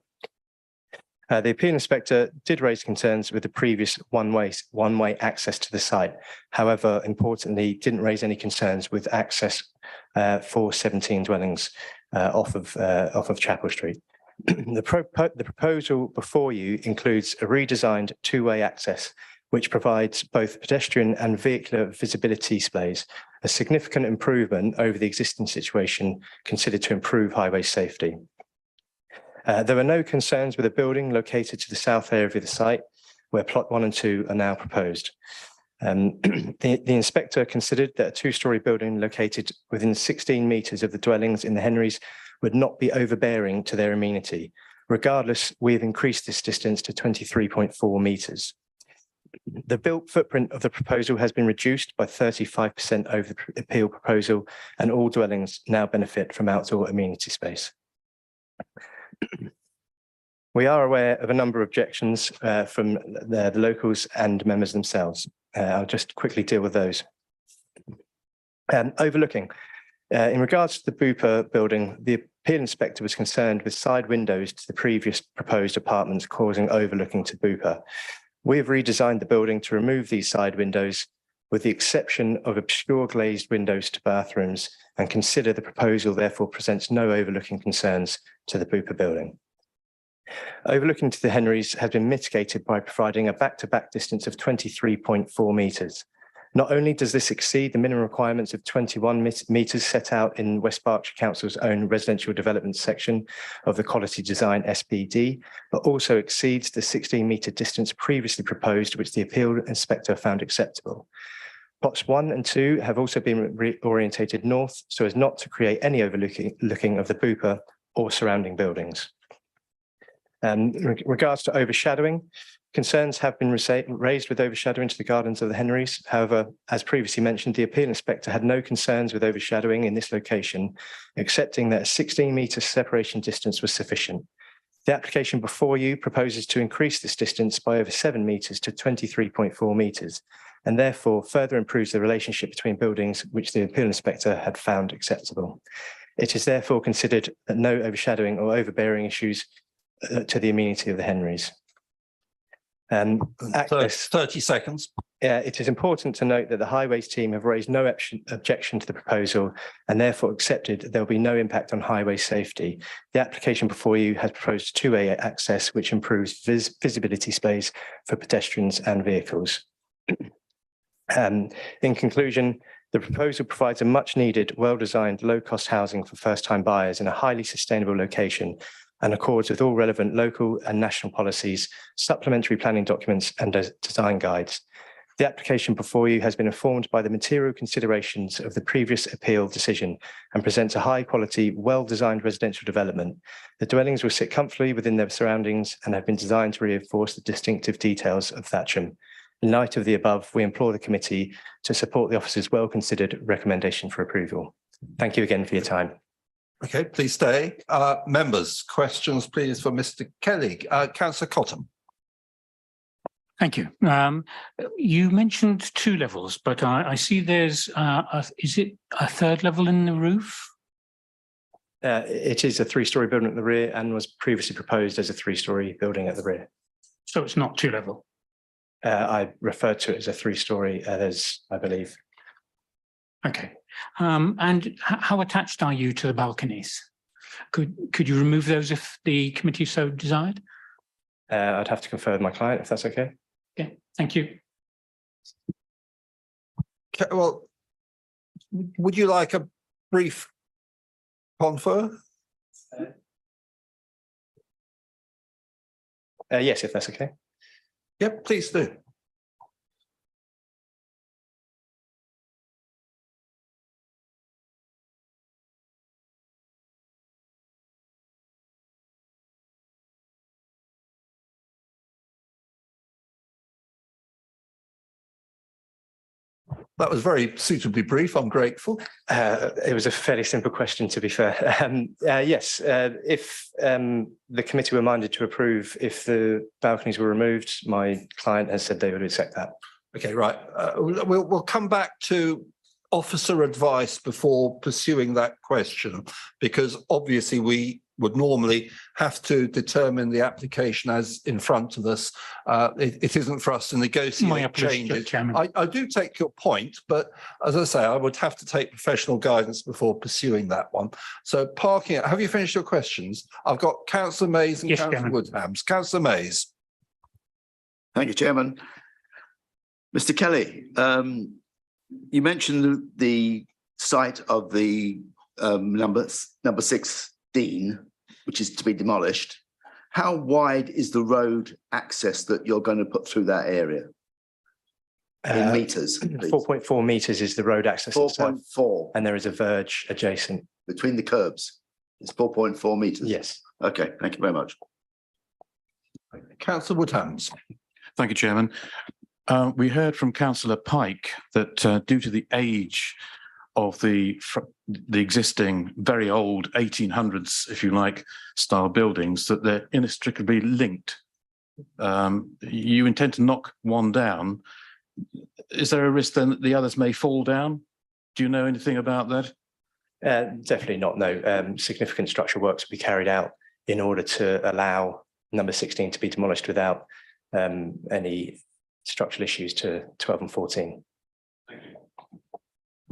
The appeal inspector did raise concerns with the previous one-way access to the site. However, importantly, didn't raise any concerns with access for 17 dwellings off of Chapel Street. The proposal before you includes a redesigned 2-way access, which provides both pedestrian and vehicular visibility displays a significant improvement over the existing situation considered to improve highway safety. There were no concerns with a building located to the south area of the site, where plot 1 and 2 are now proposed. The inspector considered that a 2-storey building located within 16 metres of the dwellings in the Henrys would not be overbearing to their amenity. Regardless, we have increased this distance to 23.4 metres. The built footprint of the proposal has been reduced by 35% over the appeal proposal, and all dwellings now benefit from outdoor amenity space. We are aware of a number of objections from the locals and members themselves. I'll just quickly deal with those. Overlooking. In regards to the Bupa building, the appeal inspector was concerned with side windows to the previous proposed apartments causing overlooking to Bupa. We have redesigned the building to remove these side windows, with the exception of obscure glazed windows to bathrooms, and consider the proposal therefore presents no overlooking concerns to the Bupa building. Overlooking to the Henrys has been mitigated by providing a back-to-back distance of 23.4 metres. Not only does this exceed the minimum requirements of 21 metres set out in West Berkshire Council's own residential development section of the Quality Design SPD, but also exceeds the 16-metre distance previously proposed, which the appeal inspector found acceptable. Plots 1 and 2 have also been reorientated north so as not to create any overlooking of the Bupa or surrounding buildings. Regards to overshadowing, concerns have been raised with overshadowing to the gardens of the Henrys. However, as previously mentioned, the appeal inspector had no concerns with overshadowing in this location, accepting that a 16-metre separation distance was sufficient. The application before you proposes to increase this distance by over 7 metres to 23.4 metres, and therefore further improves the relationship between buildings which the appeal inspector had found acceptable. It is therefore considered that no overshadowing or overbearing issues to the amenity of the Henrys. 30 seconds. It is important to note that the highways team have raised no objection to the proposal and therefore accepted that there will be no impact on highway safety. The application before you has proposed two-way access, which improves visibility space for pedestrians and vehicles. In conclusion, the proposal provides a much needed, well-designed, low-cost housing for first-time buyers in a highly sustainable location and accords with all relevant local and national policies, supplementary planning documents and design guides. The application before you has been informed by the material considerations of the previous appeal decision and presents a high-quality, well-designed residential development. The dwellings will sit comfortably within their surroundings and have been designed to reinforce the distinctive details of Thatcham. In light of the above, we implore the committee to support the officer's well-considered recommendation for approval. Thank you again for your time. Okay, please stay. Members, questions, please, for Mr. Kelly. Councillor Cottam. Thank you. You mentioned 2 levels, but I see there's, is it a 3rd level in the roof? It is a 3-storey building at the rear and was previously proposed as a 3-storey building at the rear. So it's not 2 level? I referred to it as a 3-storey, I believe. Okay. And how attached are you to the balconies? Could you remove those if the committee so desired? I'd have to confer with my client if that's okay. Okay, thank you. Okay, well, would you like a brief confer? Yes, if that's okay. Yep, please do. That was very suitably brief. I'm grateful. It was a fairly simple question, to be fair. Yes, if the committee were minded to approve if the balconies were removed, my client has said they would accept that. Okay, right. We'll come back to officer advice before pursuing that question, because obviously we would normally have to determine the application as in front of us. It isn't for us to negotiate changes. I do take your point, but as I say, I would have to take professional guidance before pursuing that one. So parking, have you finished your questions? I've got Councillor Mays and Councillor Woodhams. Councillor Mays. Thank you, Chairman. Mr. Kelly, You mentioned the site of the number 16, which is to be demolished. How wide is the road access that you're going to put through that area? In meters, please. 4.4 meters is the road access itself, 4.4 and there is a verge adjacent. between the curbs. It's 4.4 meters. Yes. Okay, thank you very much. Councillor Woodhams. Thank you, Chairman. We heard from Councillor Pike that due to the age of the existing very old 1800s, if you like, style buildings, that they're inextricably linked. You intend to knock one down. Is there a risk then that the others may fall down? Do you know anything about that? Definitely not, no. Significant structural works will be carried out in order to allow number 16 to be demolished without any structural issues to 12 and 14.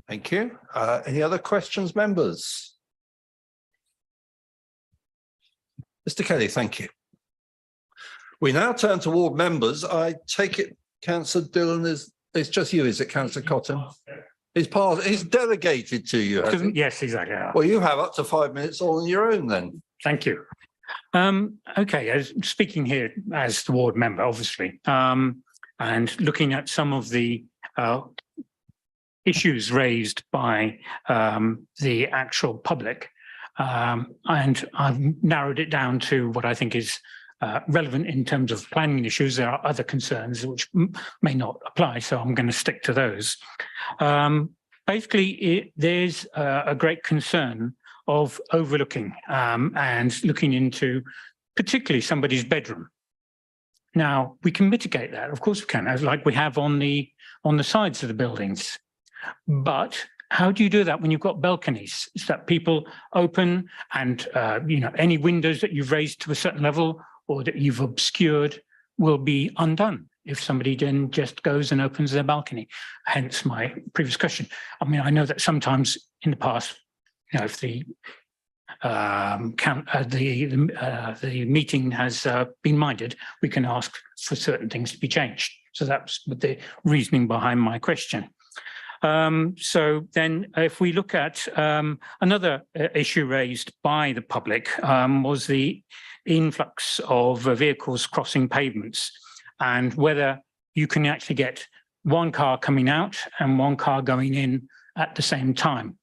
Thank you. Any other questions, members? Mr. Kelly, thank you. We now turn to ward members. I take it Councillor Dillon it's just you, is it, Councillor Cotton? He's delegated to you. Has he? Yes, exactly. Well, you have up to 5 minutes all on your own then. Thank you. Okay, as speaking here as the ward member, obviously, and looking at some of the issues raised by the actual public, and I've narrowed it down to what I think is relevant in terms of planning issues. There are other concerns which may not apply, so I'm going to stick to those. Basically, there's a great concern of overlooking and looking into particularly somebody's bedroom. Now, we can mitigate that, of course we can, as like we have on the sides of the buildings. But how do you do that when you've got balconies? Is that people open and any windows that you've raised to a certain level or that you've obscured will be undone if somebody then just goes and opens their balcony. Hence my previous question. I mean, I know that sometimes in the past, if the meeting has been minded, we can ask for certain things to be changed. So that's the reasoning behind my question. So then if we look at another issue raised by the public was the influx of vehicles crossing pavements and whether you can actually get one car coming out and one car going in at the same time.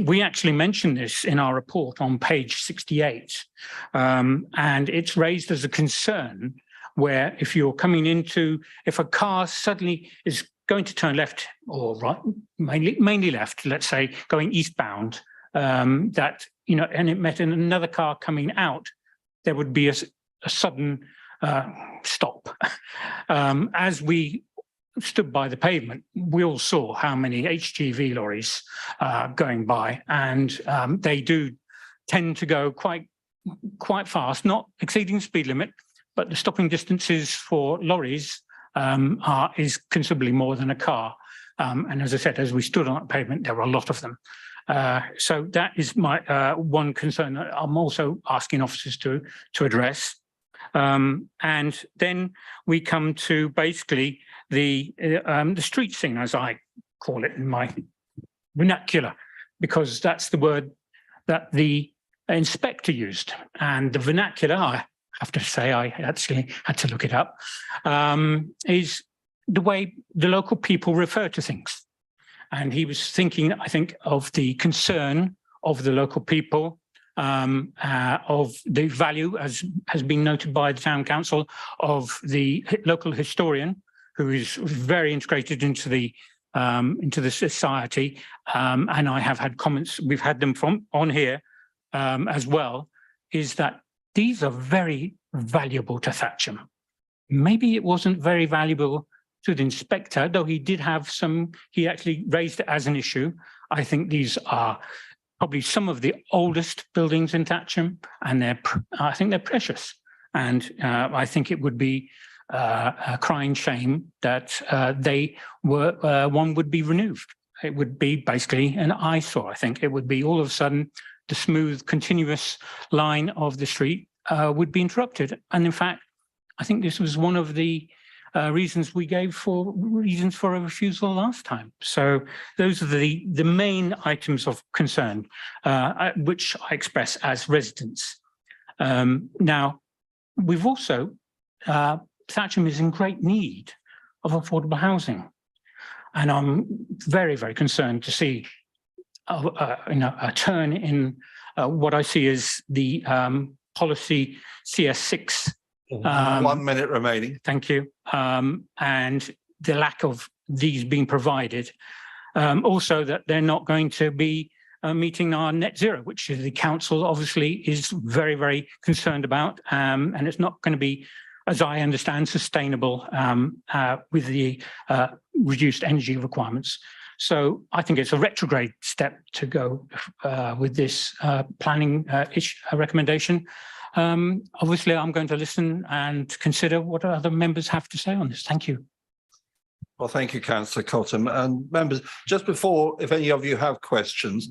We actually mentioned this in our report on page 68, and it's raised as a concern where if you're coming into, if a car suddenly is going to turn left or right, mainly left, let's say, going eastbound, and it met in another car coming out, there would be a sudden stop. As we stood by the pavement, we all saw how many HGV lorries going by, and they do tend to go quite fast, not exceeding speed limit, but the stopping distances for lorries is considerably more than a car. And as I said, as we stood on the pavement, there were a lot of them. So that is my one concern I'm also asking officers to address. And then we come to basically the street scene, as I call it in my vernacular, because that's the word that the inspector used. And the vernacular, I have to say, I actually had to look it up, is the way the local people refer to things. And he was thinking, I think, of the concern of the local people, of the value, as has been noted by the town council, of the local historian, who is very integrated into the society. And I have had comments, we've had them from on here as well, is that these are very valuable to Thatcham. Maybe it wasn't very valuable to the inspector, though he did have some, he actually raised it as an issue. I think these are probably some of the oldest buildings in Thatcham, and I think they're precious. And I think it would be a crying shame that one would be removed. It would be basically an eyesore. I think it would be all of a sudden the smooth, continuous line of the street would be interrupted. And in fact, I think this was one of the reasons we gave for reasons for a refusal last time. So those are the main items of concern, which I express as residents. Now, we've also, Thatcham is in great need of affordable housing. And I'm very, very concerned to see a turn in what I see as the policy CS6. 1 minute remaining. Thank you. And the lack of these being provided. Also that they're not going to be meeting our net zero, which the council obviously is very, very concerned about. And it's not going to be, as I understand, sustainable with the reduced energy requirements. So I think it's a retrograde step to go with this planning recommendation. Obviously, I'm going to listen and consider what other members have to say on this. Thank you. Well, thank you, Councillor Cottam. And members, just before, if any of you have questions,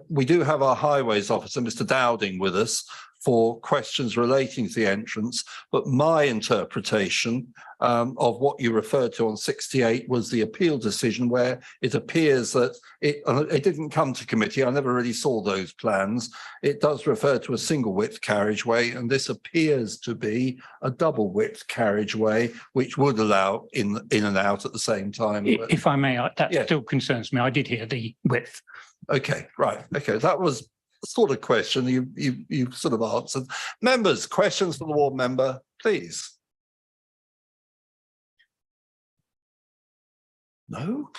we do have our highways officer, Mr. Dowding, with us for questions relating to the entrance. But my interpretation of what you referred to on 68 was the appeal decision, where it appears that it didn't come to committee. I never really saw those plans. It does refer to a single width carriageway, and this appears to be a double width carriageway, which would allow in and out at the same time. If I may, that Yeah. still concerns me. I did hear the width. Okay, right. Okay, that was the sort of question you sort of answered. Members, questions for the ward member, please. No?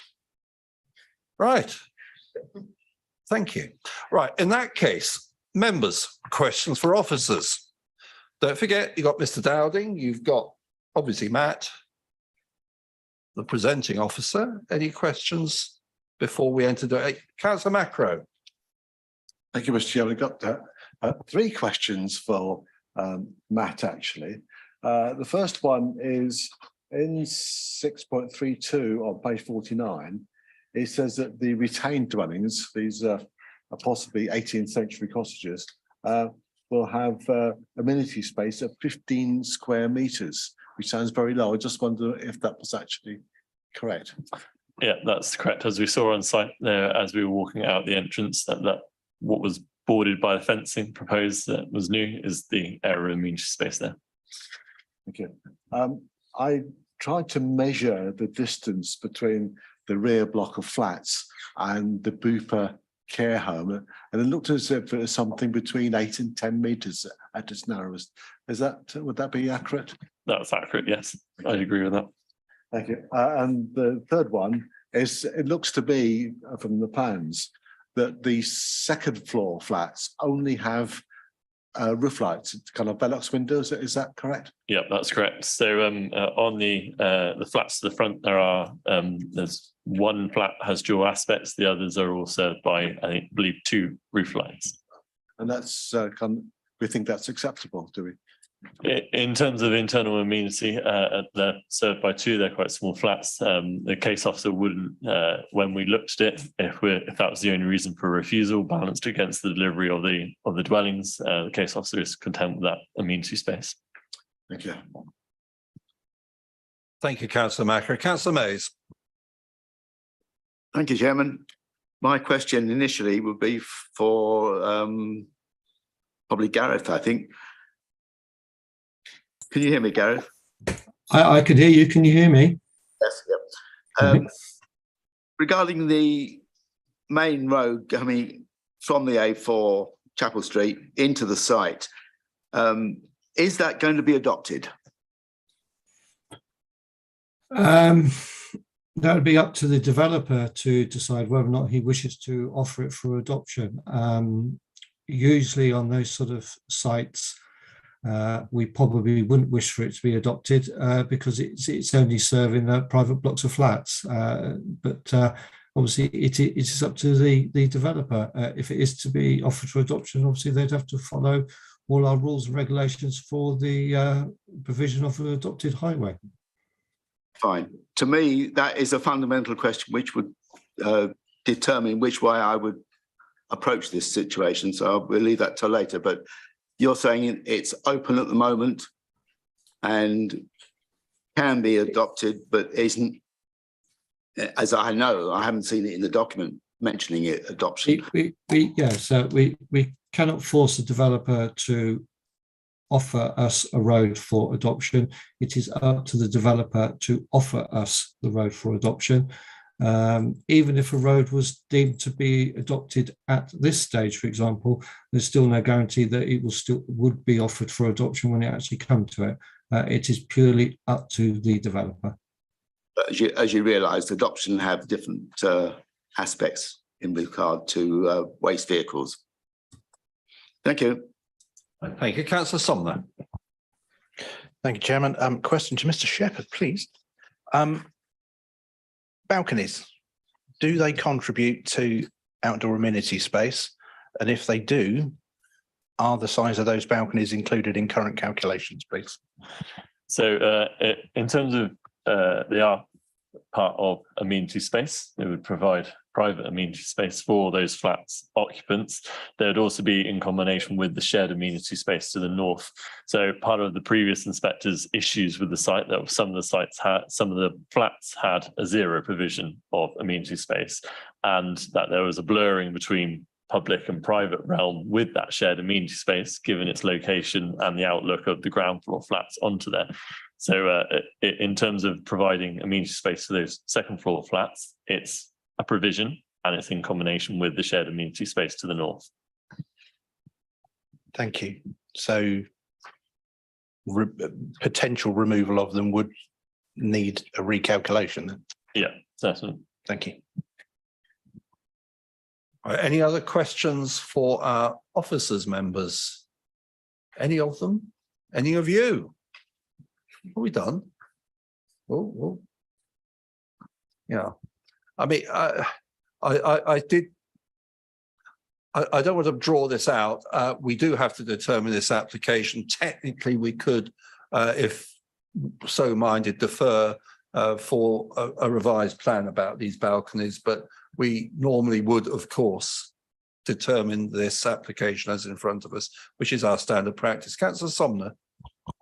Right. Thank you. Right, in that case, members, questions for officers. Don't forget, you've got Mr. Dowding, you've got obviously Matt, the presenting officer. Any questions before we enter the Councillor Macro? Thank you, Mr. Chairman. I've got 3 questions for Matt, actually. The first one is in 6.32 on page 49, it says that the retained dwellings, these are possibly 18th century cottages, will have amenity space of 15 square metres, which sounds very low. I just wonder if that was actually correct. Yeah, that's correct. As we saw on site there, as we were walking out the entrance, that what was bordered by the fencing proposed that was new is the area of amenity space there. Thank you. I tried to measure the distance between the rear block of flats and the Bupa care home, and it looked as if it was something between 8 and 10 metres at its narrowest. Would that be accurate? That's accurate, yes. I'd agree with that. Thank you. And the third one is, it looks to be from the plans that the second floor flats only have roof lights, kind of Velux windows. Is that correct? Yeah, that's correct. So on the flats to the front, there's one flat has dual aspects. The others are all served by, I believe, 2 roof lights. And that's we think that's acceptable, do we? In terms of internal amenity, they're served by 2. They're quite small flats. The case officer wouldn't, when we looked at it, if that was the only reason for refusal, balanced against the delivery of the dwellings, the case officer is content with that amenity space. Thank you. Thank you, Councillor Macro. Councillor Mays. Thank you, Chairman. My question initially would be for probably Gareth, I think. Can you hear me, Gareth? I could hear you. Can you hear me? Yes. Yep. Regarding the main road coming from the A4 Chapel Street into the site, is that going to be adopted? That would be up to the developer to decide whether or not he wishes to offer it for adoption. Usually on those sort of sites, we probably wouldn't wish for it to be adopted because it's only serving private blocks of flats. But obviously it is up to the developer. If it is to be offered for adoption, obviously they'd have to follow all our rules and regulations for the provision of an adopted highway. Fine. To me, that is a fundamental question which would determine which way I would approach this situation. So we'll leave that till later. But you're saying it's open at the moment, and can be adopted, but isn't, as I know, I haven't seen it in the document mentioning it, adoption. We cannot force the developer to offer us a road for adoption. It is up to the developer to offer us the road for adoption. Even if a road was deemed to be adopted at this stage, for example, there's still no guarantee that it would be offered for adoption when it actually comes to it. It is purely up to the developer. But as you realise, adoption have different aspects in regard to waste vehicles. Thank you. Thank you, Councillor Somner. Thank you, Chairman. Question to Mr. Shepherd, please. Balconies, do they contribute to outdoor amenity space? And if they do, are the size of those balconies included in current calculations, please? So in terms of they are part of amenity space. They would provide private amenity space for those flats occupants. They would also be in combination with the shared amenity space to the north. So part of the previous inspectors' issues with the site, that some of the flats had a zero provision of amenity space, and that there was a blurring between public and private realm with that shared amenity space, given its location and the outlook of the ground floor flats onto there. So in terms of providing amenity space for those second floor flats, it's a provision and it's in combination with the shared amenity space to the north. Thank you. So potential removal of them would need a recalculation then? Yeah, certainly. Thank you. Any other questions for our officers, members? Any of them? Any of you? Are we done? Oh. Yeah. I mean, I don't want to draw this out. We do have to determine this application. Technically, we could, if so minded, defer for a revised plan about these balconies, but we normally would, of course, determine this application as in front of us, which is our standard practice. Councillor Somner.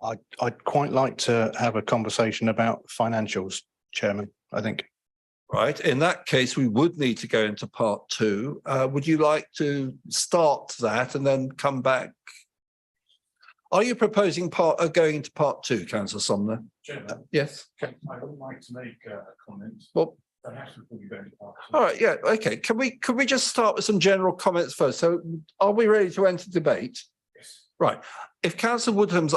I'd quite like to have a conversation about financials, Chairman, I think. Right. In that case, we would need to go into part two. Would you like to start that and then come back? Are you proposing going into part two, Councillor Somner? Chairman, yes. I would like to make a comment. Well, all right. Yeah. Okay. Can we just start with some general comments first? So, are we ready to enter debate? Yes. Right. If Councillor Woodham's,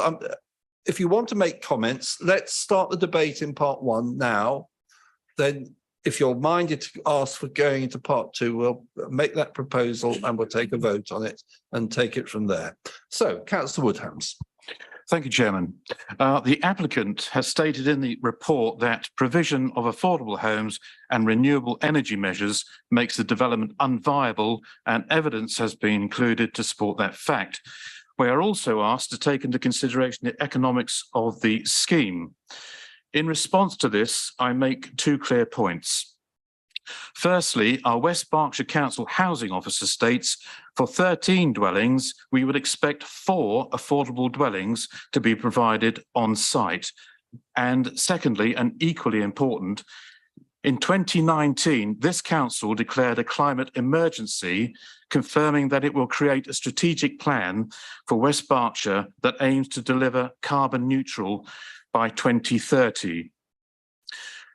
if you want to make comments, let's start the debate in part one now. Then, if you're minded to ask for going into part two, we'll make that proposal and we'll take a vote on it and take it from there. So, Councillor Woodham's. Thank you, Chairman. The applicant has stated in the report that provision of affordable homes and renewable energy measures makes the development unviable, and evidence has been included to support that fact. We are also asked to take into consideration the economics of the scheme. In response to this, I make two clear points. Firstly, our West Berkshire Council Housing Officer states for 13 dwellings, we would expect 4 affordable dwellings to be provided on site. And secondly, and equally important, in 2019, this council declared a climate emergency, confirming that it will create a strategic plan for West Berkshire that aims to deliver carbon neutral by 2030.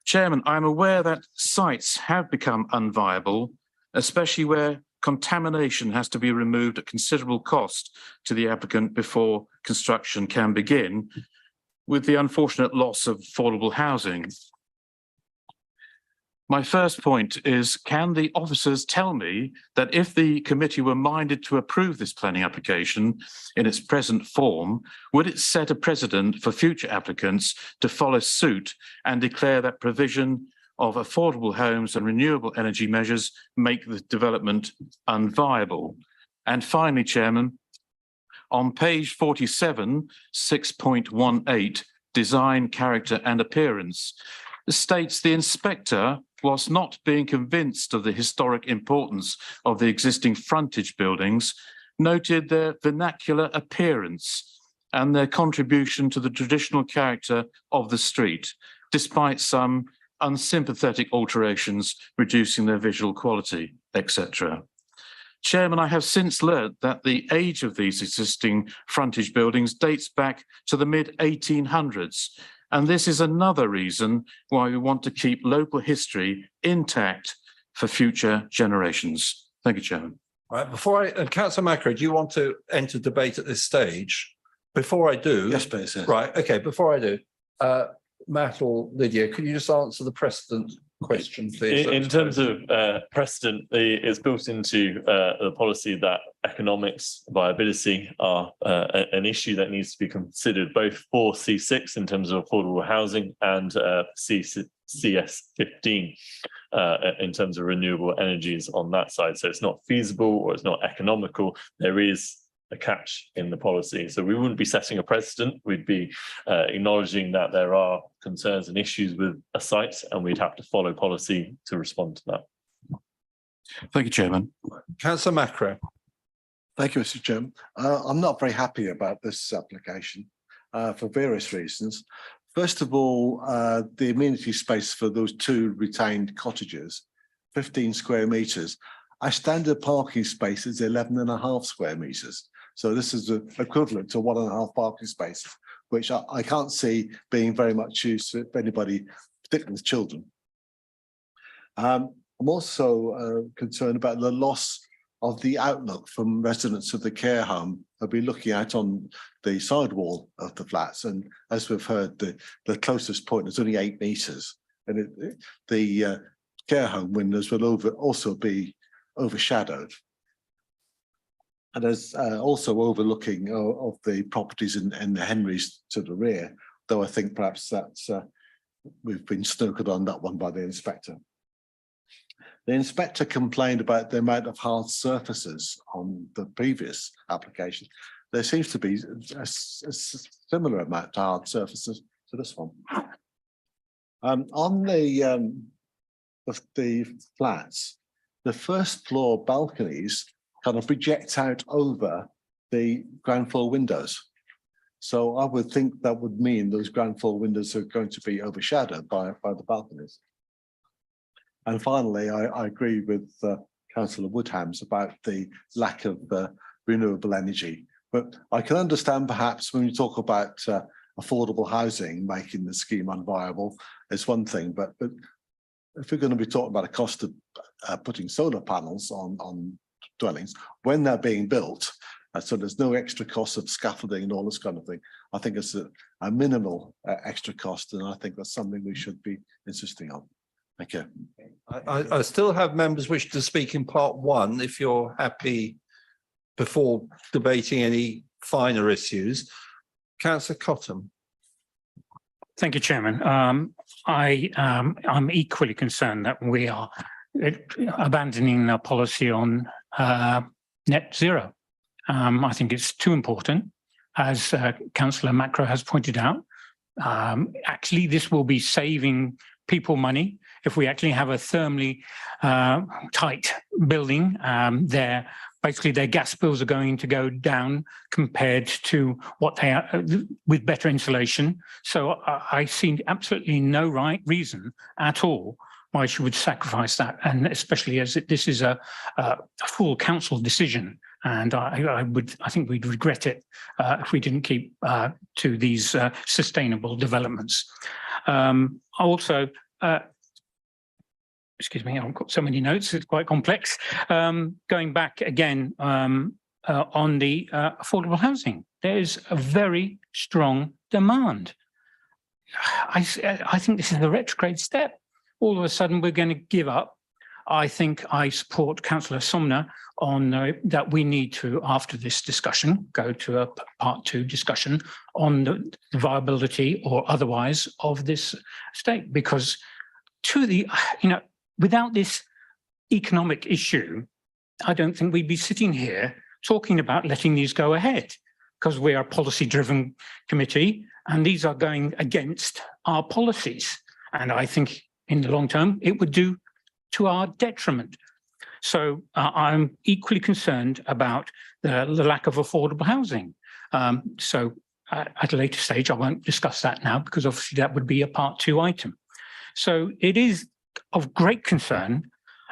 Chairman, I'm aware that sites have become unviable, especially where contamination has to be removed at considerable cost to the applicant before construction can begin, with the unfortunate loss of affordable housing. My first point is, can the officers tell me that if the committee were minded to approve this planning application in its present form, would it set a precedent for future applicants to follow suit and declare that provision of affordable homes and renewable energy measures make the development unviable? And finally, Chairman, on page 47, 6.18, design, character and appearance, states the inspector, whilst not being convinced of the historic importance of the existing frontage buildings, noted their vernacular appearance. and their contribution to the traditional character of the street, despite some unsympathetic alterations reducing their visual quality, etc. Chairman, I have since learnt that the age of these existing frontage buildings dates back to the mid-1800s, and this is another reason why we want to keep local history intact for future generations. Thank you, Chairman. Right, Councillor Macro, do you want to enter debate at this stage? Before I do. Yes, please. Yes. Right, okay, before I do, Matt or Lydia, could you just answer the precedent question, please? In terms of precedent, it's built into the policy that economics, viability are an issue that needs to be considered both for C6 in terms of affordable housing and CS15 in terms of renewable energies on that side. So it's not feasible or it's not economical. There is a catch in the policy. So we wouldn't be setting a precedent. We'd be acknowledging that there are concerns and issues with a site, and we'd have to follow policy to respond to that. Thank you, Chairman. Councillor Macro. Thank you, Mr. Chairman. I'm not very happy about this application for various reasons. First of all, the amenity space for those two retained cottages, 15 square metres. Our standard parking space is 11.5 square metres. So this is equivalent to 1.5 parking spaces, which I can't see being very much used for anybody, particularly with children. I'm also concerned about the loss of the outlook from residents of the care home. I'll be looking out on the sidewall of the flats, and as we've heard, the closest point is only 8 metres, and the care home windows will also be overshadowed. And there's also overlooking of the properties in the Henrys to the rear, though I think perhaps that's we've been snookered on that one by the inspector. The inspector complained about the amount of hard surfaces on the previous application. There seems to be a similar amount of hard surfaces to this one. On the flats, the first floor balconies kind of project out over the ground floor windows. So I would think that would mean those ground floor windows are going to be overshadowed by the balconies. And finally, I agree with Councillor Woodhams about the lack of renewable energy. But I can understand perhaps when you talk about affordable housing, making the scheme unviable, it's one thing. But if we're going to be talking about a cost of putting solar panels on dwellings when they're being built, so there's no extra cost of scaffolding and all this kind of thing, I think it's a minimal extra cost, and I think that's something we should be insisting on. Thank you. I still have members wish to speak in part one, if you're happy, before debating any finer issues. Councillor Cottam. Thank you, Chairman. I'm equally concerned that we are abandoning the policy on net zero. I think it's too important, as Councillor Macro has pointed out. Actually, this will be saving people money if we actually have a thermally tight building. Basically, their gas bills are going to go down compared to what they are with better insulation. So I see absolutely no reason at all why she would sacrifice that, and especially as this is a full council decision, and I think we'd regret it if we didn't keep to these sustainable developments. Also, excuse me, I've got so many notes, it's quite complex. Going back again on the affordable housing, there's a very strong demand. I think this is a retrograde step. All of a sudden, we're going to give up. I think I support Councillor Sumner on that we need to, after this discussion, go to a part 2 discussion on the viability or otherwise of this state, because without this economic issue, I don't think we'd be sitting here talking about letting these go ahead, because we are a policy-driven committee and these are going against our policies. And I think in the long term, it would do to our detriment. So I'm equally concerned about the lack of affordable housing. at a later stage. I won't discuss that now because obviously that would be a part 2 item. So it is of great concern.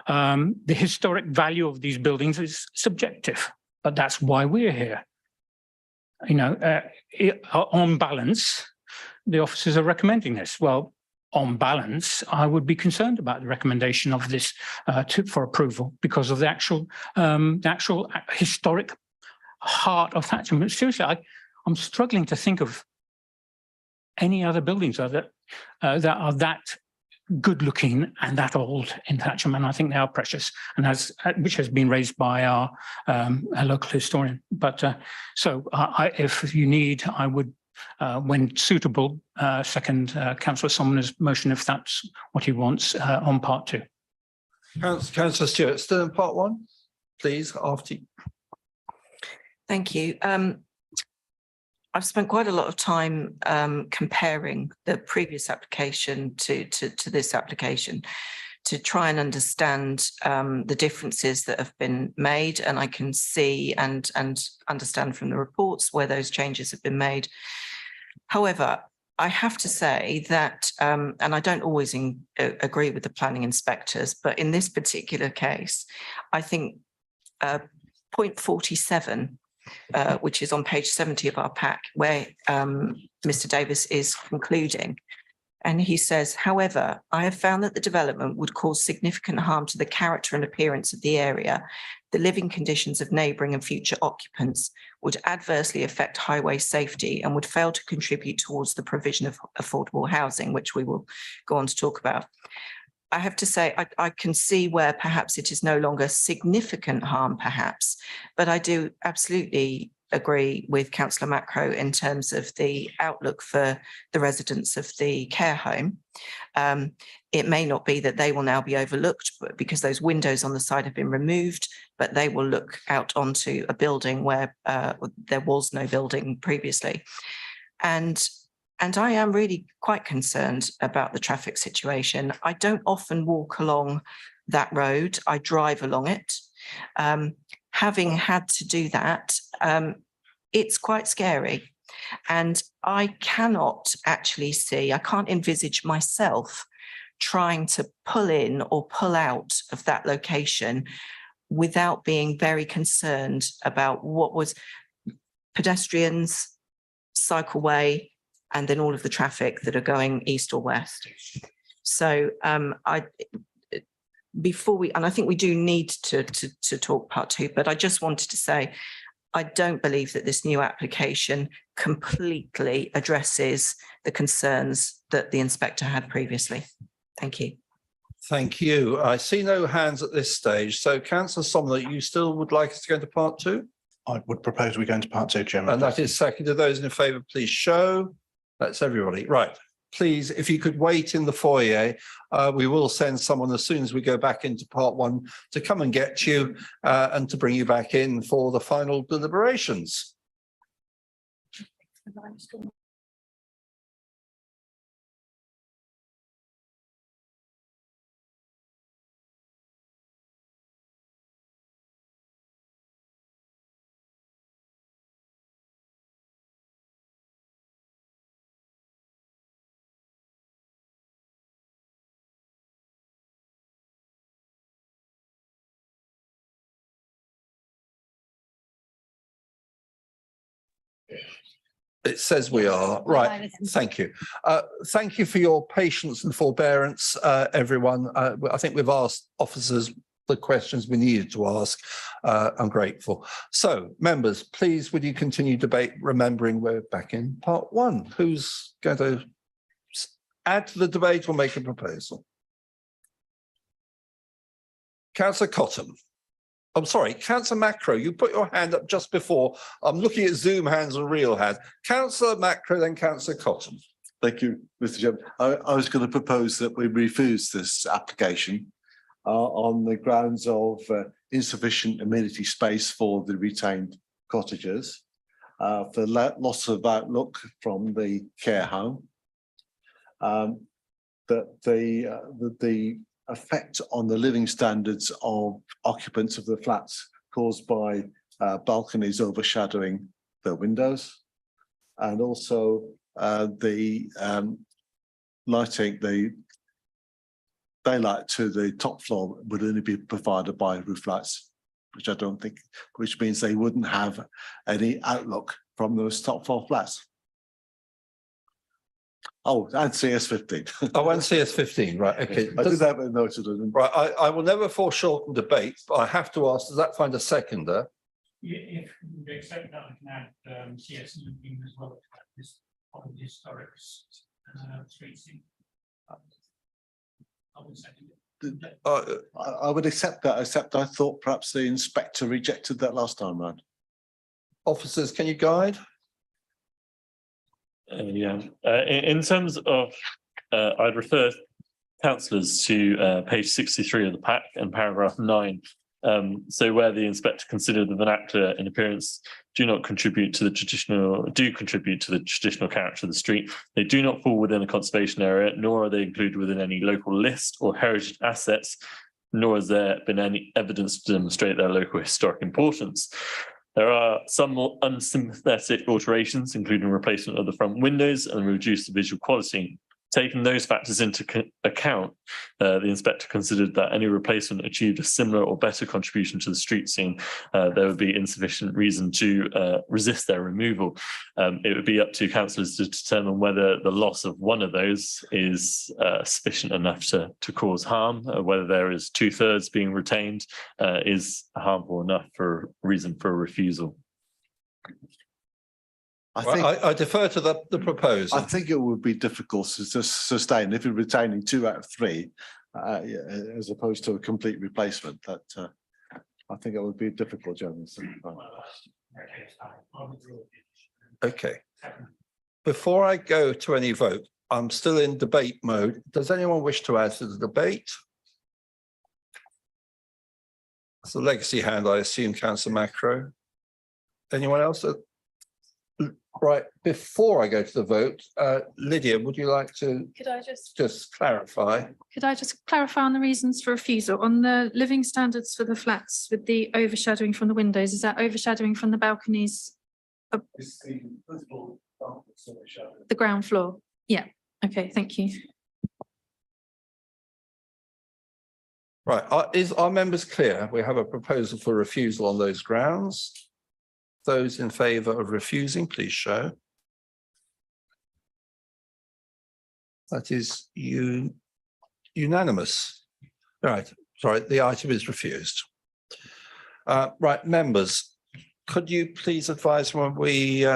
The historic value of these buildings is subjective, but that's why we're here. You know, on balance, the officers are recommending this. Well, on balance, I would be concerned about the recommendation of this for approval because of the actual historic heart of Thatcham. Seriously, I'm struggling to think of any other buildings that are that good looking and that old in Thatcham, and I think they are precious, and which has been raised by our local historian. But so if you need, I would, when suitable, second Councillor Sumner's motion if that's what he wants on part 2. Councillor Stewart, still in part 1, please. After you. Thank you. I've spent quite a lot of time comparing the previous application to this application to try and understand the differences that have been made, and I can see and understand from the reports where those changes have been made. However, I have to say that, and I don't always agree with the planning inspectors, but in this particular case, I think point 47, which is on page 70 of our pack, where Mr. Davis is concluding. And he says, however, I have found that the development would cause significant harm to the character and appearance of the area. The living conditions of neighbouring and future occupants would adversely affect highway safety and would fail to contribute towards the provision of affordable housing, which we will go on to talk about. I have to say, I can see where perhaps it is no longer significant harm, perhaps, but I do absolutely agree with Councillor Macro in terms of the outlook for the residents of the care home. It may not be that they will now be overlooked because those windows on the side have been removed, but they will look out onto a building where there was no building previously. And I am really quite concerned about the traffic situation. I don't often walk along that road. I drive along it. Having had to do that, it's quite scary. And I cannot actually see, I can't envisage myself trying to pull in or pull out of that location without being very concerned about what was pedestrians, cycleway, and then all of the traffic that are going east or west. So before we, and I think we do need to talk part 2, but I just wanted to say, I don't believe that this new application completely addresses the concerns that the inspector had previously. Thank you. Thank you. I see no hands at this stage. So Councillor Sommer, you still would like us to go into part 2? I would propose we go into part 2, Chairman. And that is seconded. Those in favour, please show. That's everybody. Right. Please, if you could wait in the foyer, we will send someone as soon as we go back into part 1 to come and get you and to bring you back in for the final deliberations. It says we are. Right. Thank you. Thank you for your patience and forbearance, everyone. I think we've asked officers the questions we needed to ask. I'm grateful. So, members, please, would you continue debate, remembering we're back in part 1? Who's going to add to the debate or make a proposal? Councillor Cotton. I'm sorry, Councillor Macro, you put your hand up just before. I'm looking at Zoom hands and real hands. Councillor Macro, then Councillor Cotton. Thank you, Mr. Chairman. I was going to propose that we refuse this application on the grounds of insufficient amenity space for the retained cottagers, for loss of outlook from the care home, that the effect on the living standards of occupants of the flats caused by balconies overshadowing the windows, and also the lighting, the daylight to the top floor would only be provided by roof lights, which I don't think, which means they wouldn't have any outlook from those top floor flats. Oh, and CS15. Oh, and CS15, right, okay. I did have it noted. Right, I will never foreshorten debate, but I have to ask, does that find a seconder? If we accept that, we can add CS as well, this on the historic streets. I would second it. I would accept that, except I thought perhaps the inspector rejected that last time round. Officers, can you guide? In terms of, I'd refer councillors to page 63 of the pack and paragraph 9. So where the inspector considered the vernacular in appearance do contribute to the traditional character of the street. They do not fall within a conservation area, nor are they included within any local list or heritage assets, nor has there been any evidence to demonstrate their local historic importance. There are some more unsympathetic alterations, including replacement of the front windows and reduced visual quality. Taking those factors into account, the inspector considered that any replacement achieved a similar or better contribution to the street scene. There would be insufficient reason to resist their removal. It would be up to councillors to determine whether the loss of one of those is sufficient enough to cause harm, whether there is 2/3 being retained is harmful enough for reason for refusal. I defer to the proposal. I think it would be difficult to sustain if you're retaining 2 out of 3, as opposed to a complete replacement. That I think it would be difficult, Chairman. Okay. Before I go to any vote, I'm still in debate mode. Does anyone wish to add to the debate? It's a legacy hand, I assume, Councillor Macro. Anyone else? Right, before I go to the vote, Lydia, would you like to Could I just clarify? Could I just clarify on the reasons for refusal on the living standards for the flats with the overshadowing from the windows? Is that overshadowing from the balconies? The ground floor? Yeah. Okay, thank you. Right, are members clear? We have a proposal for refusal on those grounds. Those in favour of refusing, please show. That is unanimous. Right, sorry, the item is refused. Right, members, could you please advise when we